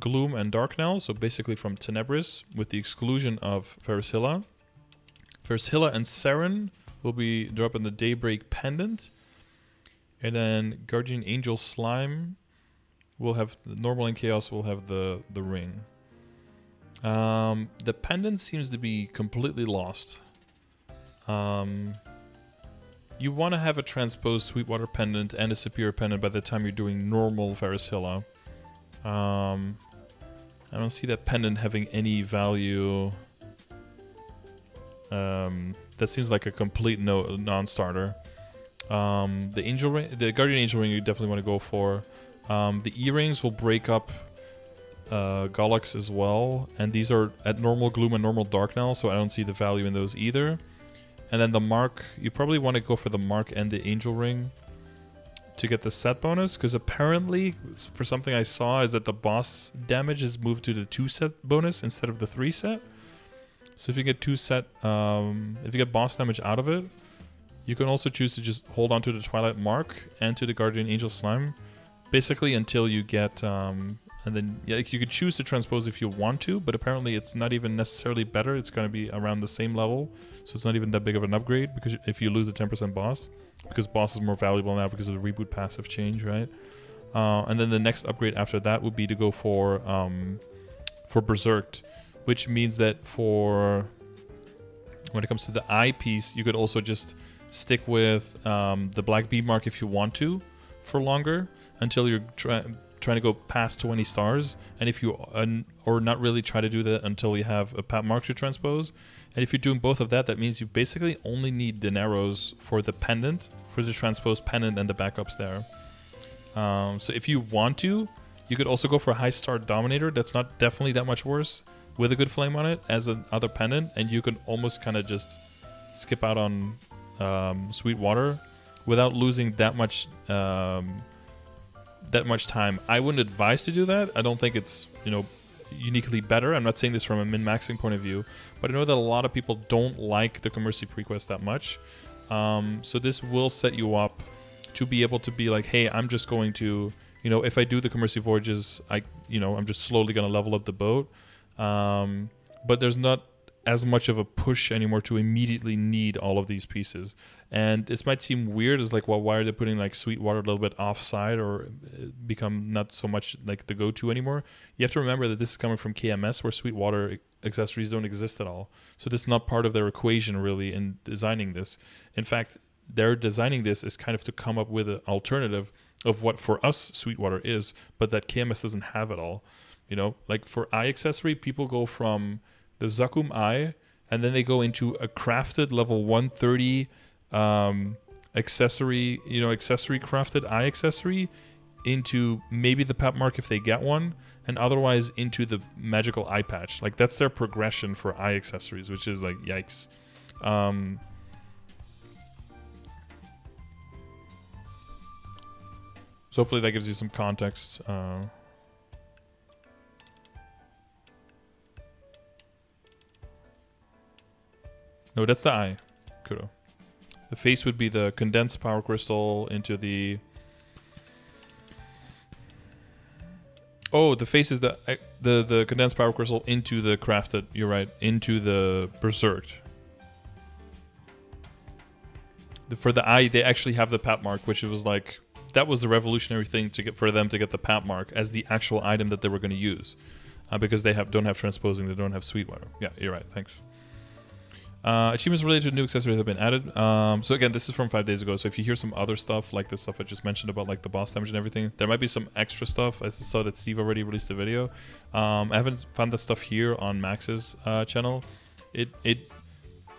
Speaker 1: Gloom and Darknell, so basically from Tenebris, with the exclusion of Verus Hilla. Verus Hilla and Seren will be dropping the Daybreak Pendant. And then Guardian Angel Slime will have the normal and Chaos will have the ring. The pendant seems to be completely lost. You want to have a transposed Sweetwater pendant and a superior pendant by the time you're doing normal Verus Hilla. I don't see that pendant having any value. That seems like a complete non-starter. The Angel Ring, the Guardian Angel Ring, you definitely want to go for. The earrings will break up Gollux as well, and these are at normal Gloom and normal Darknell, so I don't see the value in those either. And then the Mark, you probably want to go for the Mark and the Angel Ring to get the set bonus, because apparently, for something I saw, is that the boss damage is moved to the 2 set bonus instead of the 3 set. So if you get 2 set, if you get boss damage out of it, you can also choose to just hold on to the Twilight Mark and to the Guardian Angel Slime, basically until you get, and then yeah, you could choose to transpose if you want to, but apparently it's not even necessarily better. It's going to be around the same level, so it's not even that big of an upgrade, because if you lose a 10% boss, because boss is more valuable now because of the reboot passive change, right? And then the next upgrade after that would be to go for Berserked, which means that for when it comes to the eye piece, you could also just stick with the Black Bead Mark if you want to for longer until you're trying to go past 20 stars, and if you or not really try to do that until you have a Pat Mark to transpose. And if you're doing both of that, that means you basically only need dineros for the pendant, for the transposed pendant and the backups there. So if you want to, you could also go for a high star Dominator. That's not definitely that much worse, with a good flame on it as another pendant, and you can almost kind of just skip out on Sweetwater without losing that much that much time. I wouldn't advise to do that. I don't think it's, you know, uniquely better. I'm not saying this from a min-maxing point of view, but I know that a lot of people don't like the Commercy prequest that much. So this will set you up to be able to be like, hey, I'm just going to, you know, if I do the Commercy voyages, I'm just slowly going to level up the boat. But there's not as much of a push anymore to immediately need all of these pieces. And this might seem weird, as like, well, why are they putting like Sweetwater a little bit offside or become not so much like the go-to anymore? You have to remember that this is coming from KMS, where Sweetwater accessories don't exist at all. So this is not part of their equation really in designing this. In fact, they're designing this is kind of to come up with an alternative of what for us Sweetwater is, but that KMS doesn't have at all. You know, like for eye accessory, people go from the Zakum eye, and then they go into a crafted level 130 accessory crafted eye accessory, into maybe the Pap Mark if they get one, and otherwise into the magical eye patch. Like that's their progression for eye accessories, which is like yikes. So hopefully that gives you some context. No, that's the eye. Kudo. The face would be the condensed power crystal into the... Oh, the face is the condensed power crystal into the crafted, you're right, into the Berserked. For the eye, they actually have the Pap Mark, which it was like... That was the revolutionary thing to get for them to get the Pap Mark as the actual item that they were going to use. Because they don't have transposing, they don't have Sweetwater. Yeah, you're right, thanks. Achievements related to new accessories have been added. So again, this is from 5 days ago. So if you hear some other stuff, like the stuff I just mentioned about like the boss damage and everything, there might be some extra stuff. I saw that Steve already released a video. I haven't found that stuff here on Max's channel.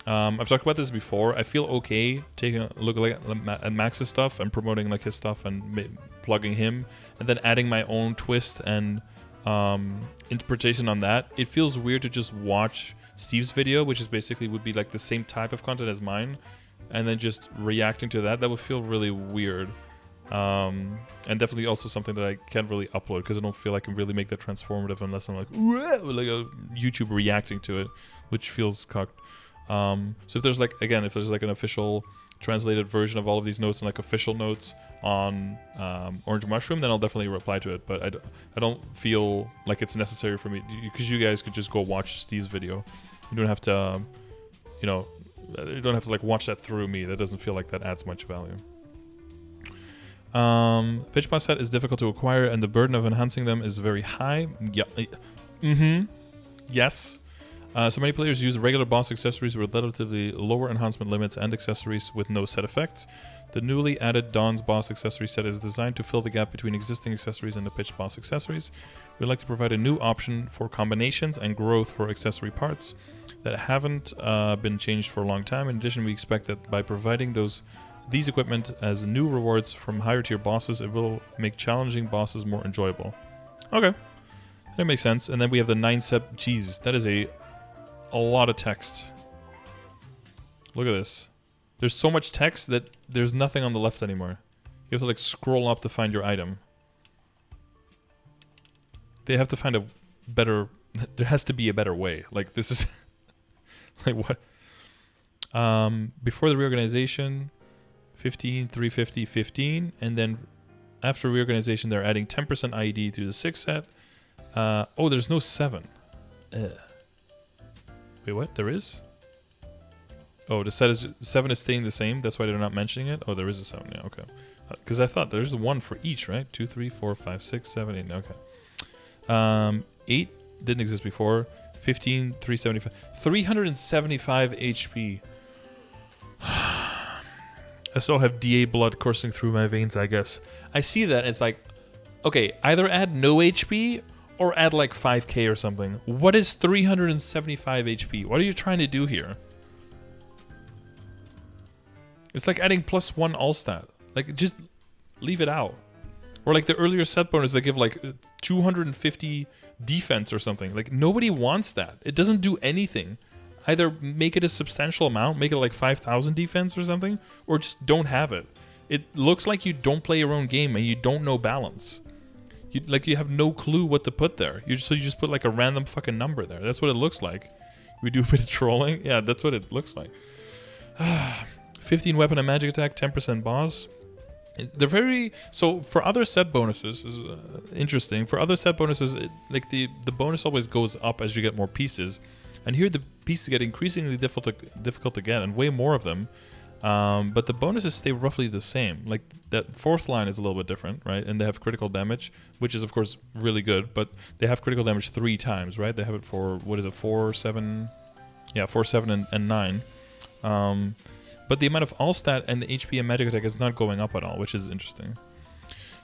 Speaker 1: I've talked about this before. I feel okay taking a look at Max's stuff and promoting like his stuff and plugging him, and then adding my own twist and interpretation on that. It feels weird to just watch Steve's video, which is basically would be like the same type of content as mine, and then just reacting to that. That would feel really weird, and definitely also something that I can't really upload because I don't feel I can really make that transformative unless I'm like a YouTube reacting to it, which feels cocked. So if there's like an official translated version of all of these notes and like official notes on Orangemushroom, then I'll definitely reply to it. But I don't feel like it's necessary for me, because you guys could just go watch Steve's video. You don't have to, you don't have to like watch that through me. That doesn't feel like that adds much value. Pitch boss set is difficult to acquire, and the burden of enhancing them is very high. Yeah. Yes. So many players use regular boss accessories with relatively lower enhancement limits and accessories with no set effects. The newly added Dawn's boss accessory set is designed to fill the gap between existing accessories and the pitched boss accessories. We'd like to provide a new option for combinations and growth for accessory parts that haven't been changed for a long time. In addition, we expect that by providing these equipment as new rewards from higher tier bosses, it will make challenging bosses more enjoyable. Okay, that makes sense. And then we have the 9-step. Jesus, that is a lot of text. Look at this. There's so much text that there's nothing on the left anymore. You have to like scroll up to find your item. They have to find a better... There has to be a better way. Like this is... like what? Before the reorganization, 15, 350, 15. And then after reorganization, they're adding 10% IED to the 6 set. Oh, there's no 7. Wait, what? There is? Oh, the 7 is staying the same. That's why they're not mentioning it. Oh, there is a 7. Yeah, okay. Because I thought there's 1 for each, right? 2, 3, 4, 5, 6, 7, 8. Okay. 8 didn't exist before. 15, 375. 375 HP. I still have DA blood coursing through my veins, I guess. I see that. It's like, okay, either add no HP or add like 5k or something. What is 375 HP? What are you trying to do here? It's like adding +1 all stat. Like, just leave it out. Or like the earlier set bonus that give like 250 defense or something. Like, nobody wants that. It doesn't do anything. Either make it a substantial amount, make it like 5,000 defense or something, or just don't have it. it looks like you don't play your own game and you don't know balance. You have no clue what to put there. So you just put like a random fucking number there. That's what it looks like. We do a bit of trolling. Yeah, that's what it looks like. 15 weapon and magic attack, 10% boss. They're very... So for other set bonuses, this is interesting. For other set bonuses, like the bonus always goes up as you get more pieces. And here the pieces get increasingly difficult to get, and way more of them. But the bonuses stay roughly the same. Like that fourth line is a little bit different, right? And they have critical damage, which is of course really good. But they have critical damage 3 times, right? They have it for, what is it, 4, 7... Yeah, 4, 7, and 9. But the amount of all stat and the HP and magic attack is not going up at all, which is interesting.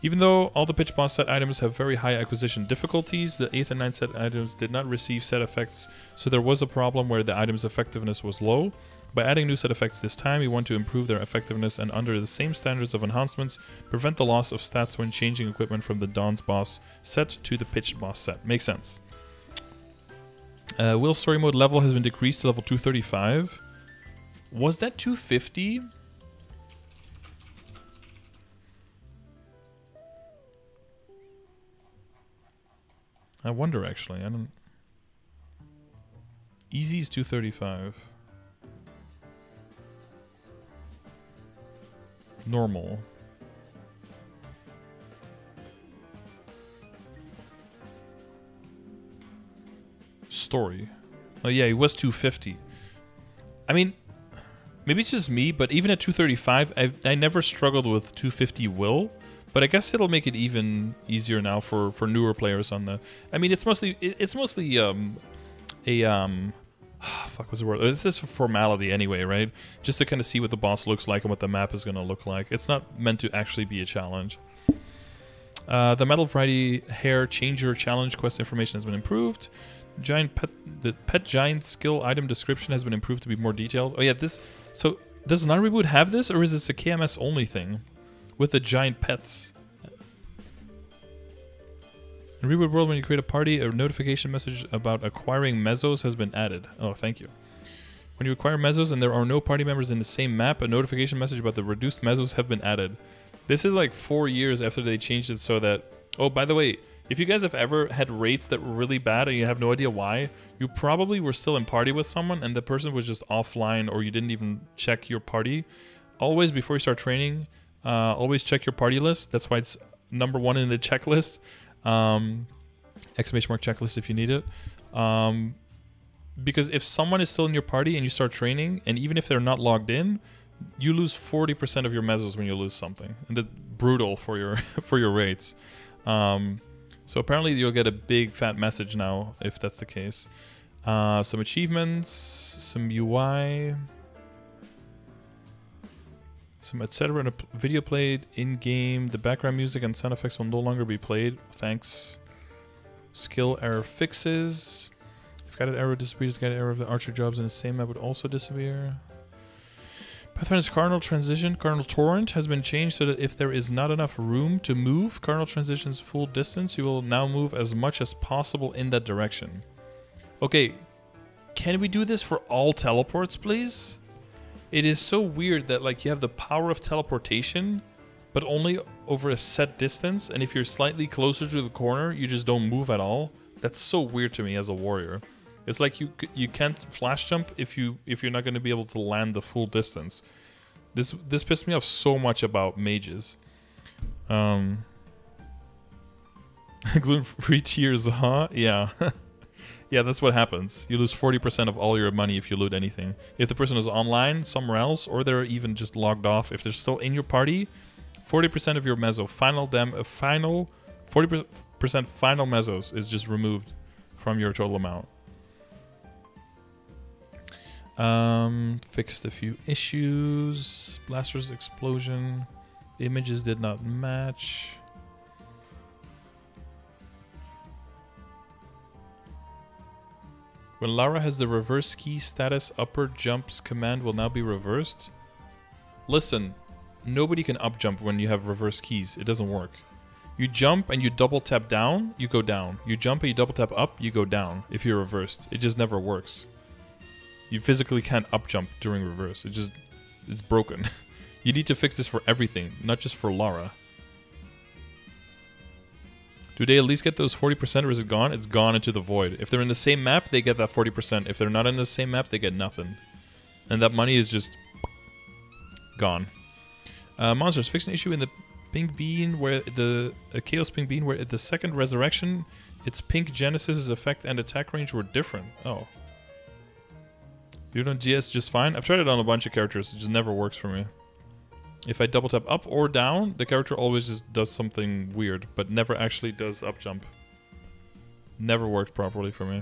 Speaker 1: Even though all the pitch boss set items have very high acquisition difficulties, the 8th and 9th set items did not receive set effects, so there was a problem where the item's effectiveness was low. By adding new set effects this time, we want to improve their effectiveness and under the same standards of enhancements, prevent the loss of stats when changing equipment from the Dawn's boss set to the pitched boss set. Makes sense. Will story mode level has been decreased to level 235. Was that 250? I wonder actually. I don't. Easy is 235. Normal. Story. Oh yeah, it was 250. I mean, maybe it's just me, but even at 235, I never struggled with 250 will. But I guess it'll make it even easier now for newer players on the. I mean, it's mostly fuck, what's the word? It's just for formality anyway, right? Just to kind of see what the boss looks like and what the map is going to look like. It's not meant to actually be a challenge. The Metal Variety Hair Changer Challenge quest information has been improved. The pet giant skill item description has been improved to be more detailed. Oh yeah, this. So does non-reboot have this, or is this a KMS only thing with the giant pets? In Reboot World, when you create a party, a notification message about acquiring mesos has been added. Oh, thank you. When you acquire mesos and there are no party members in the same map, a notification message about the reduced mesos have been added. This is like 4 years after they changed it so that... Oh, by the way, if you guys have ever had rates that were really bad and you have no idea why, you probably were still in party with someone and the person was just offline, or you didn't even check your party. Always, before you start training, always check your party list. That's why it's #1 in the checklist. Exclamation mark checklist if you need it. Because if someone is still in your party and you start training, and even if they're not logged in, you lose 40% of your mesos when you lose something. And that's brutal for your for your rates. So apparently you'll get a big fat message now if that's the case. Some achievements, some UI, some etc. and a video played in-game. The background music and sound effects will no longer be played. Thanks. Skill error fixes. If guided arrow disappears, guided arrow of the archer jobs in the same map would also disappear. Pathfinder's Cardinal Transition, Cardinal Torrent has been changed so that if there is not enough room to move Cardinal Transition's full distance, you will now move as much as possible in that direction. Okay, can we do this for all teleports, please? It is so weird that like you have the power of teleportation, but only over a set distance, and if you're slightly closer to the corner, you just don't move at all. That's so weird to me as a warrior. It's like you can't flash jump if you're not going to be able to land the full distance. This pissed me off so much about mages. Gluten-free tiers, huh? Yeah. Yeah, that's what happens. You lose 40% of all your money if you loot anything. If the person is online somewhere else, or they're even just logged off, if they're still in your party, 40% of your meso, 40% final mesos is just removed from your total amount. Fixed a few issues. Blaster's explosion. Images did not match. When Lara has the reverse key status, upper jumps command will now be reversed. Listen, nobody can up jump when you have reverse keys. It doesn't work. You jump and you double tap down, you go down. You jump and you double tap up, you go down. If you're reversed, it just never works. You physically can't up jump during reverse. It's broken. You need to fix this for everything, not just for Lara. Do they at least get those 40% or is it gone? It's gone into the void. If they're in the same map, they get that 40%. If they're not in the same map, they get nothing. And that money is just gone. Monsters, fix an issue in the pink bean where the chaos pink bean where at the second resurrection, its pink genesis's effect and attack range were different. Oh. Do it on GS just fine? I've tried it on a bunch of characters. It just never works for me. If I double tap up or down, the character always just does something weird, but never actually does up jump. Never worked properly for me.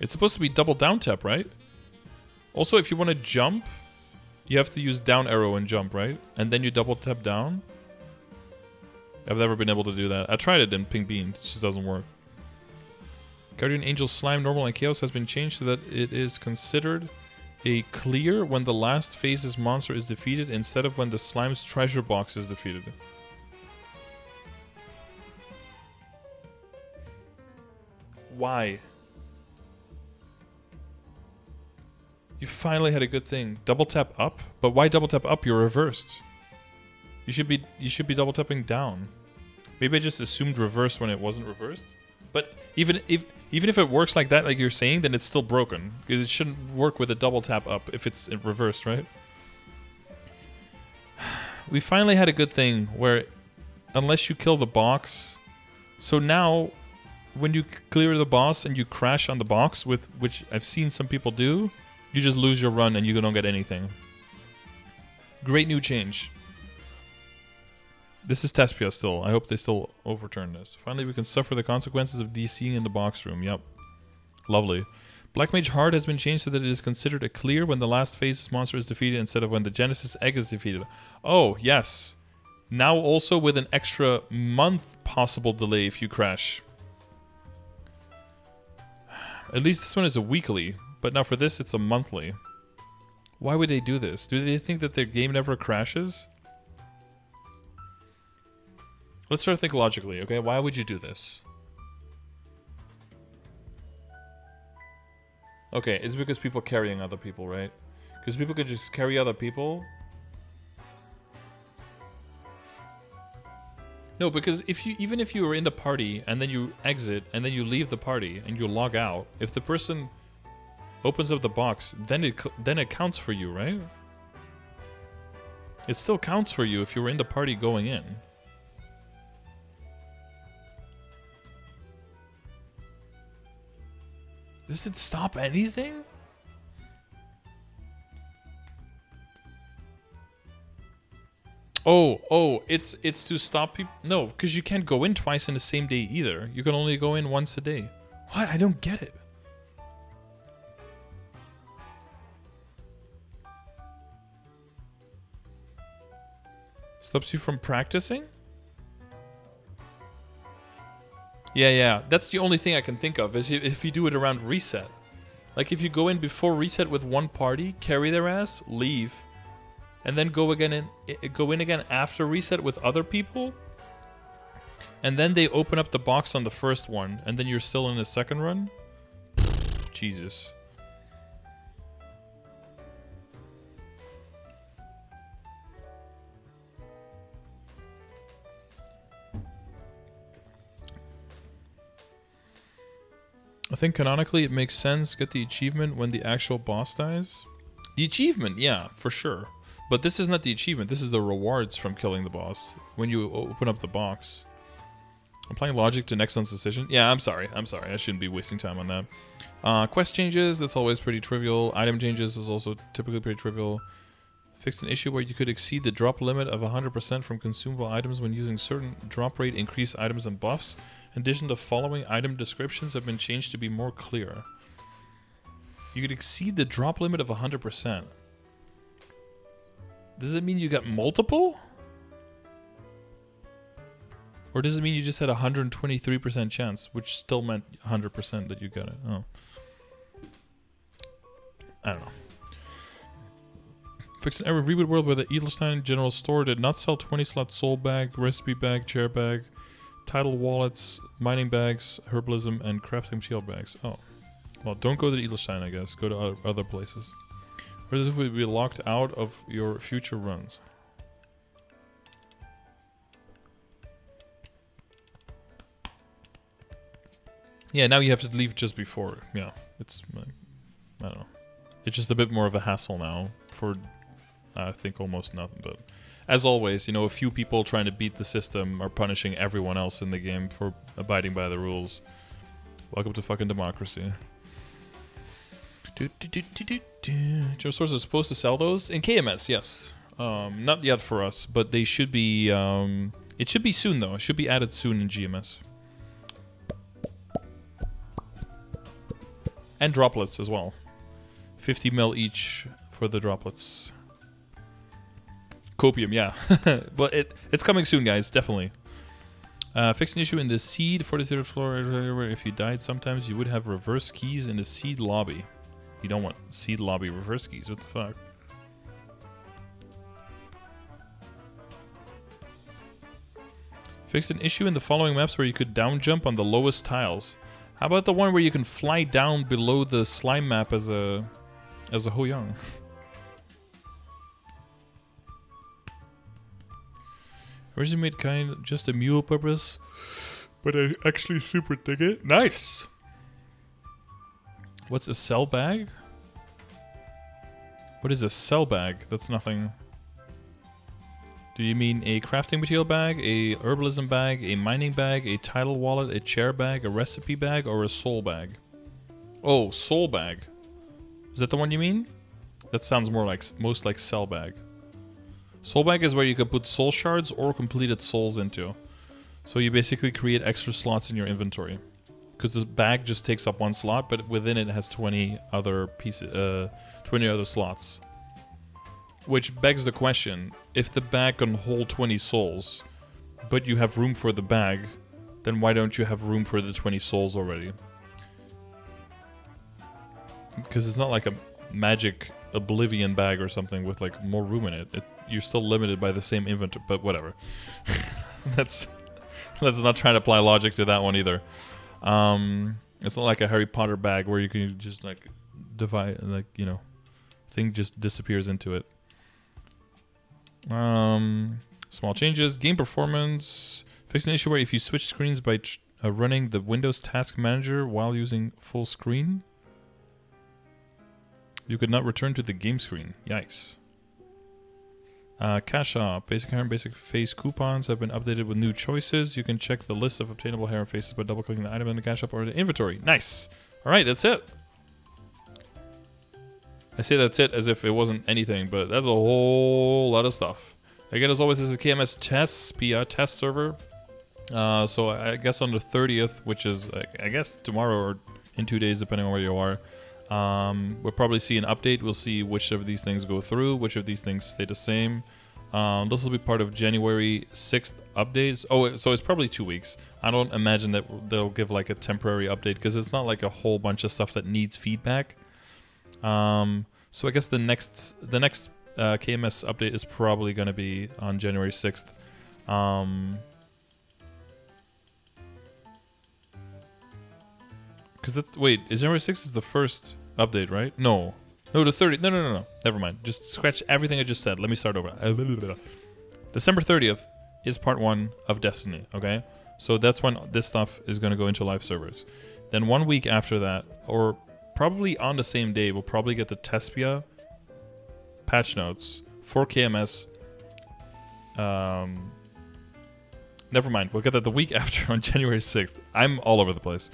Speaker 1: It's supposed to be double down tap, right? Also, if you want to jump, you have to use down arrow and jump, right? And then you double tap down. I've never been able to do that. I tried it in Pink Bean. It just doesn't work. Guardian Angel Slime Normal and Chaos has been changed so that it is considered a clear when the last phase's monster is defeated instead of when the slime's treasure box is defeated. Why? You finally had a good thing. Double tap up? But why double tap up? You're reversed. You should be double tapping down. Maybe I just assumed reverse when it wasn't reversed. But even if it works like that, like you're saying, then it's still broken. Because it shouldn't work with a double tap up if it's reversed, right? We finally had a good thing where unless you kill the box... So now, when you clear the boss and you crash on the box, with which I've seen some people do, you just lose your run and you don't get anything. Great new change. This is Tespia still. I hope they still overturn this. Finally, we can suffer the consequences of DCing in the box room. Yep. Lovely. Black Mage Heart has been changed so that it is considered a clear when the last phase's monster is defeated instead of when the Genesis Egg is defeated. Oh, yes. Now also with an extra month possible delay if you crash. At least this one is a weekly, but now for this it's a monthly. Why would they do this? Do they think that their game never crashes? Let's try to think logically, okay? Why would you do this? Okay, it's because people carrying other people, right? Because people can just carry other people. No, because even if you were in the party and then you exit and then you leave the party and you log out, if the person opens up the box, then it counts for you, right? It still counts for you if you were in the party going in. Does it stop anything? Oh, it's to stop people. No, because you can't go in twice in the same day either. You can only go in once a day. What? I don't get it. Stops you from practicing? Yeah. That's the only thing I can think of, is if you do it around reset. Like if you go in before reset with one party, carry their ass, leave, and then go in again after reset with other people, and then they open up the box on the first one, and then you're still in the second run? Jesus. I think canonically it makes sense. Get the achievement when the actual boss dies. The achievement, yeah, for sure. But this is not the achievement. This is the rewards from killing the boss when you open up the box. Applying logic to Nexon's decision. Yeah, I'm sorry. I shouldn't be wasting time on that. Quest changes, that's always pretty trivial. Item changes is also typically pretty trivial. Fixed an issue where you could exceed the drop limit of 100% from consumable items when using certain drop rate increased items and buffs. In addition, the following item descriptions have been changed to be more clear. You could exceed the drop limit of 100%. Does it mean you got multiple? Or does it mean you just had a 123% chance, which still meant 100% that you got it? Oh. I don't know. Fix an error reboot world where the Edelstein General Store did not sell 20-slot soul bag, recipe bag, chair bag, title wallets, mining bags, herbalism, and crafting shield bags. Oh. Well, don't go to Edelstein, I guess. Go to other places. Or as if we'd be locked out of your future runs. Yeah, now you have to leave just before. Yeah, it's like, I don't know. It's just a bit more of a hassle now for, I think, almost nothing. But as always, you know, a few people trying to beat the system are punishing everyone else in the game for abiding by the rules. Welcome to fucking democracy. Gem Source is supposed to sell those in KMS, yes. Not yet for us, but they should be. It should be soon though. It should be added soon in GMS. And droplets as well. 50 mil each for the droplets. Copium, yeah. But it's coming soon, guys, definitely. Fix an issue in the seed 43rd floor. If you died, sometimes you would have reverse keys in the seed lobby. You don't want seed lobby reverse keys. What the fuck? Fix an issue in the following maps where you could down jump on the lowest tiles. How about the one where you can fly down below the slime map as a Ho-Young? Originally made kind of just a mule purpose, but I actually super dig it. Nice! What's a cell bag? What is a cell bag? That's nothing. Do you mean a crafting material bag, a herbalism bag, a mining bag, a title wallet, a chair bag, a recipe bag, or a soul bag? Oh, soul bag. Is that the one you mean? That sounds more like, most like cell bag. Soul bag is where you can put soul shards or completed souls into. So you basically create extra slots in your inventory. Because the bag just takes up one slot, but within it has 20 other pieces, 20 other slots. Which begs the question, if the bag can hold 20 souls, but you have room for the bag, then why don't you have room for the 20 souls already? Because it's not like a magic oblivion bag or something with like more room in it. You're still limited by the same inventory, but whatever. Let's not try to apply logic to that one either. It's not like a Harry Potter bag where you can just like divide, like, you know, thing just disappears into it. Small changes. Game performance. Fix an issue where if you switch screens by running the Windows Task Manager while using full screen, you could not return to the game screen. Yikes. Cash Shop. Basic hair and basic face coupons have been updated with new choices. You can check the list of obtainable hair and faces by double-clicking the item in the Cash Shop or the inventory. Nice. Alright, that's it. I say that's it as if it wasn't anything, but that's a whole lot of stuff. Again, as always, this is KMS test server. So I guess on the 30th, which is, I guess, tomorrow or in 2 days, depending on where you are, we'll probably see an update. We'll see which of these things go through, which of these things stay the same. This will be part of January 6th updates. Oh, so it's probably 2 weeks. I don't imagine that they'll give like a temporary update because it's not like a whole bunch of stuff that needs feedback. So I guess the next KMS update is probably going to be on January 6th. Because that's, wait, is January 6th is the first update, right? No, the 30th. No. Never mind. Just scratch everything I just said. Let me start over. December 30th is part 1 of Destiny. Okay, so that's when this stuff is going to go into live servers. Then 1 week after that, or probably on the same day, we'll probably get the Tespia patch notes for KMS. Never mind, we'll get that the week after on January 6th. I'm all over the place.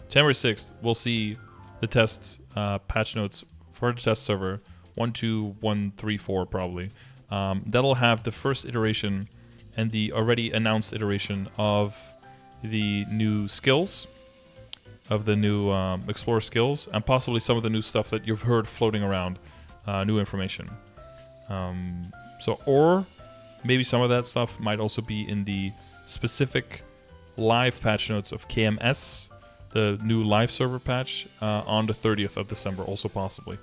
Speaker 1: January 6th, we'll see the test patch notes for the test server 1.2.1.3.4 probably. That'll have the first iteration and the already announced iteration of the new skills, of the new Explorer skills, and possibly some of the new stuff that you've heard floating around, new information. Or maybe some of that stuff might also be in the specific live patch notes of KMS, the new live server patch on the 30th of December, also possibly.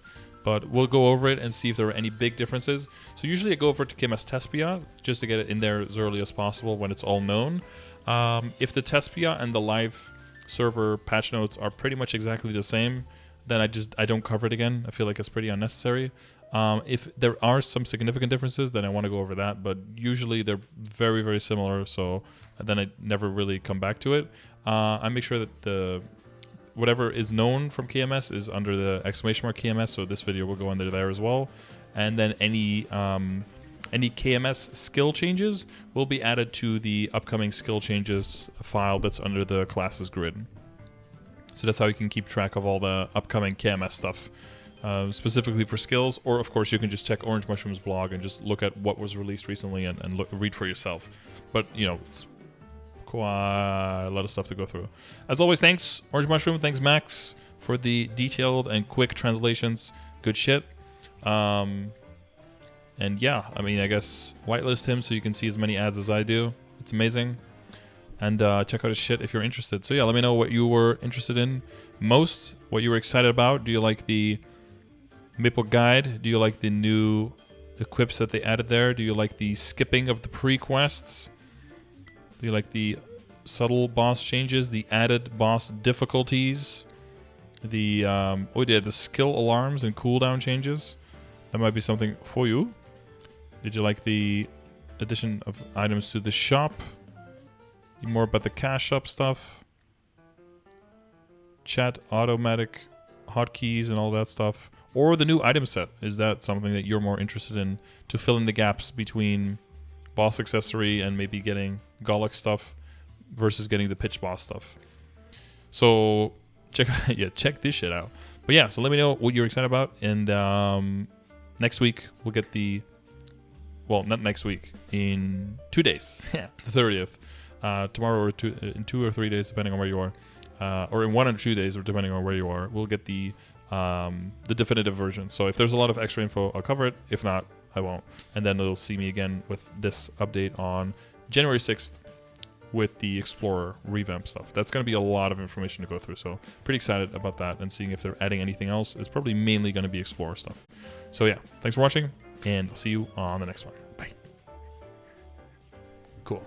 Speaker 1: But we'll go over it and see if there are any big differences. So usually I go over to KMS Tespia just to get it in there as early as possible when it's all known. If the Tespia and the live server patch notes are pretty much exactly the same, then I don't cover it again. I feel like it's pretty unnecessary. If there are some significant differences, then I want to go over that, but usually they're very, very similar, so then I never really come back to it. I make sure that whatever is known from KMS is under the exclamation mark KMS, so this video will go under there as well. And then any KMS skill changes will be added to the upcoming skill changes file that's under the classes grid. So that's how you can keep track of all the upcoming KMS stuff, specifically for skills. Or of course you can just check Orangemushroom's blog and just look at what was released recently and read for yourself. But you know, it's quite a lot of stuff to go through. As always, thanks Orangemushroom, thanks Max for the detailed and quick translations. Good shit. And yeah, I mean, I guess whitelist him so you can see as many ads as I do. It's amazing. And check out his shit if you're interested. So yeah, let me know what you were interested in most, what you were excited about. Do you like the Maple guide? Do you like the new equips that they added there? Do you like the skipping of the pre-quests? Do you like the subtle boss changes, the added boss difficulties, the the skill alarms and cooldown changes? That might be something for you. Did you like the addition of items to the shop? More about the cash shop stuff? Chat, automatic hotkeys and all that stuff? Or the new item set? Is that something that you're more interested in to fill in the gaps between boss accessory and maybe getting Golok stuff versus getting the pitch boss stuff? So check this shit out. But yeah, so let me know what you're excited about, and next week we'll get the, well, not next week, in 2 days. Yeah, the 30th. Tomorrow or in 2 or 3 days, depending on where you are, or in 1 or 2 days, or depending on where you are, we'll get the definitive version. So if there's a lot of extra info, I'll cover it. If not, I won't. And then they'll see me again with this update on January 6th with the Explorer revamp stuff. That's going to be a lot of information to go through. So pretty excited about that and seeing if they're adding anything else. It's probably mainly going to be Explorer stuff. So yeah, thanks for watching, and I'll see you on the next one. Bye. Cool.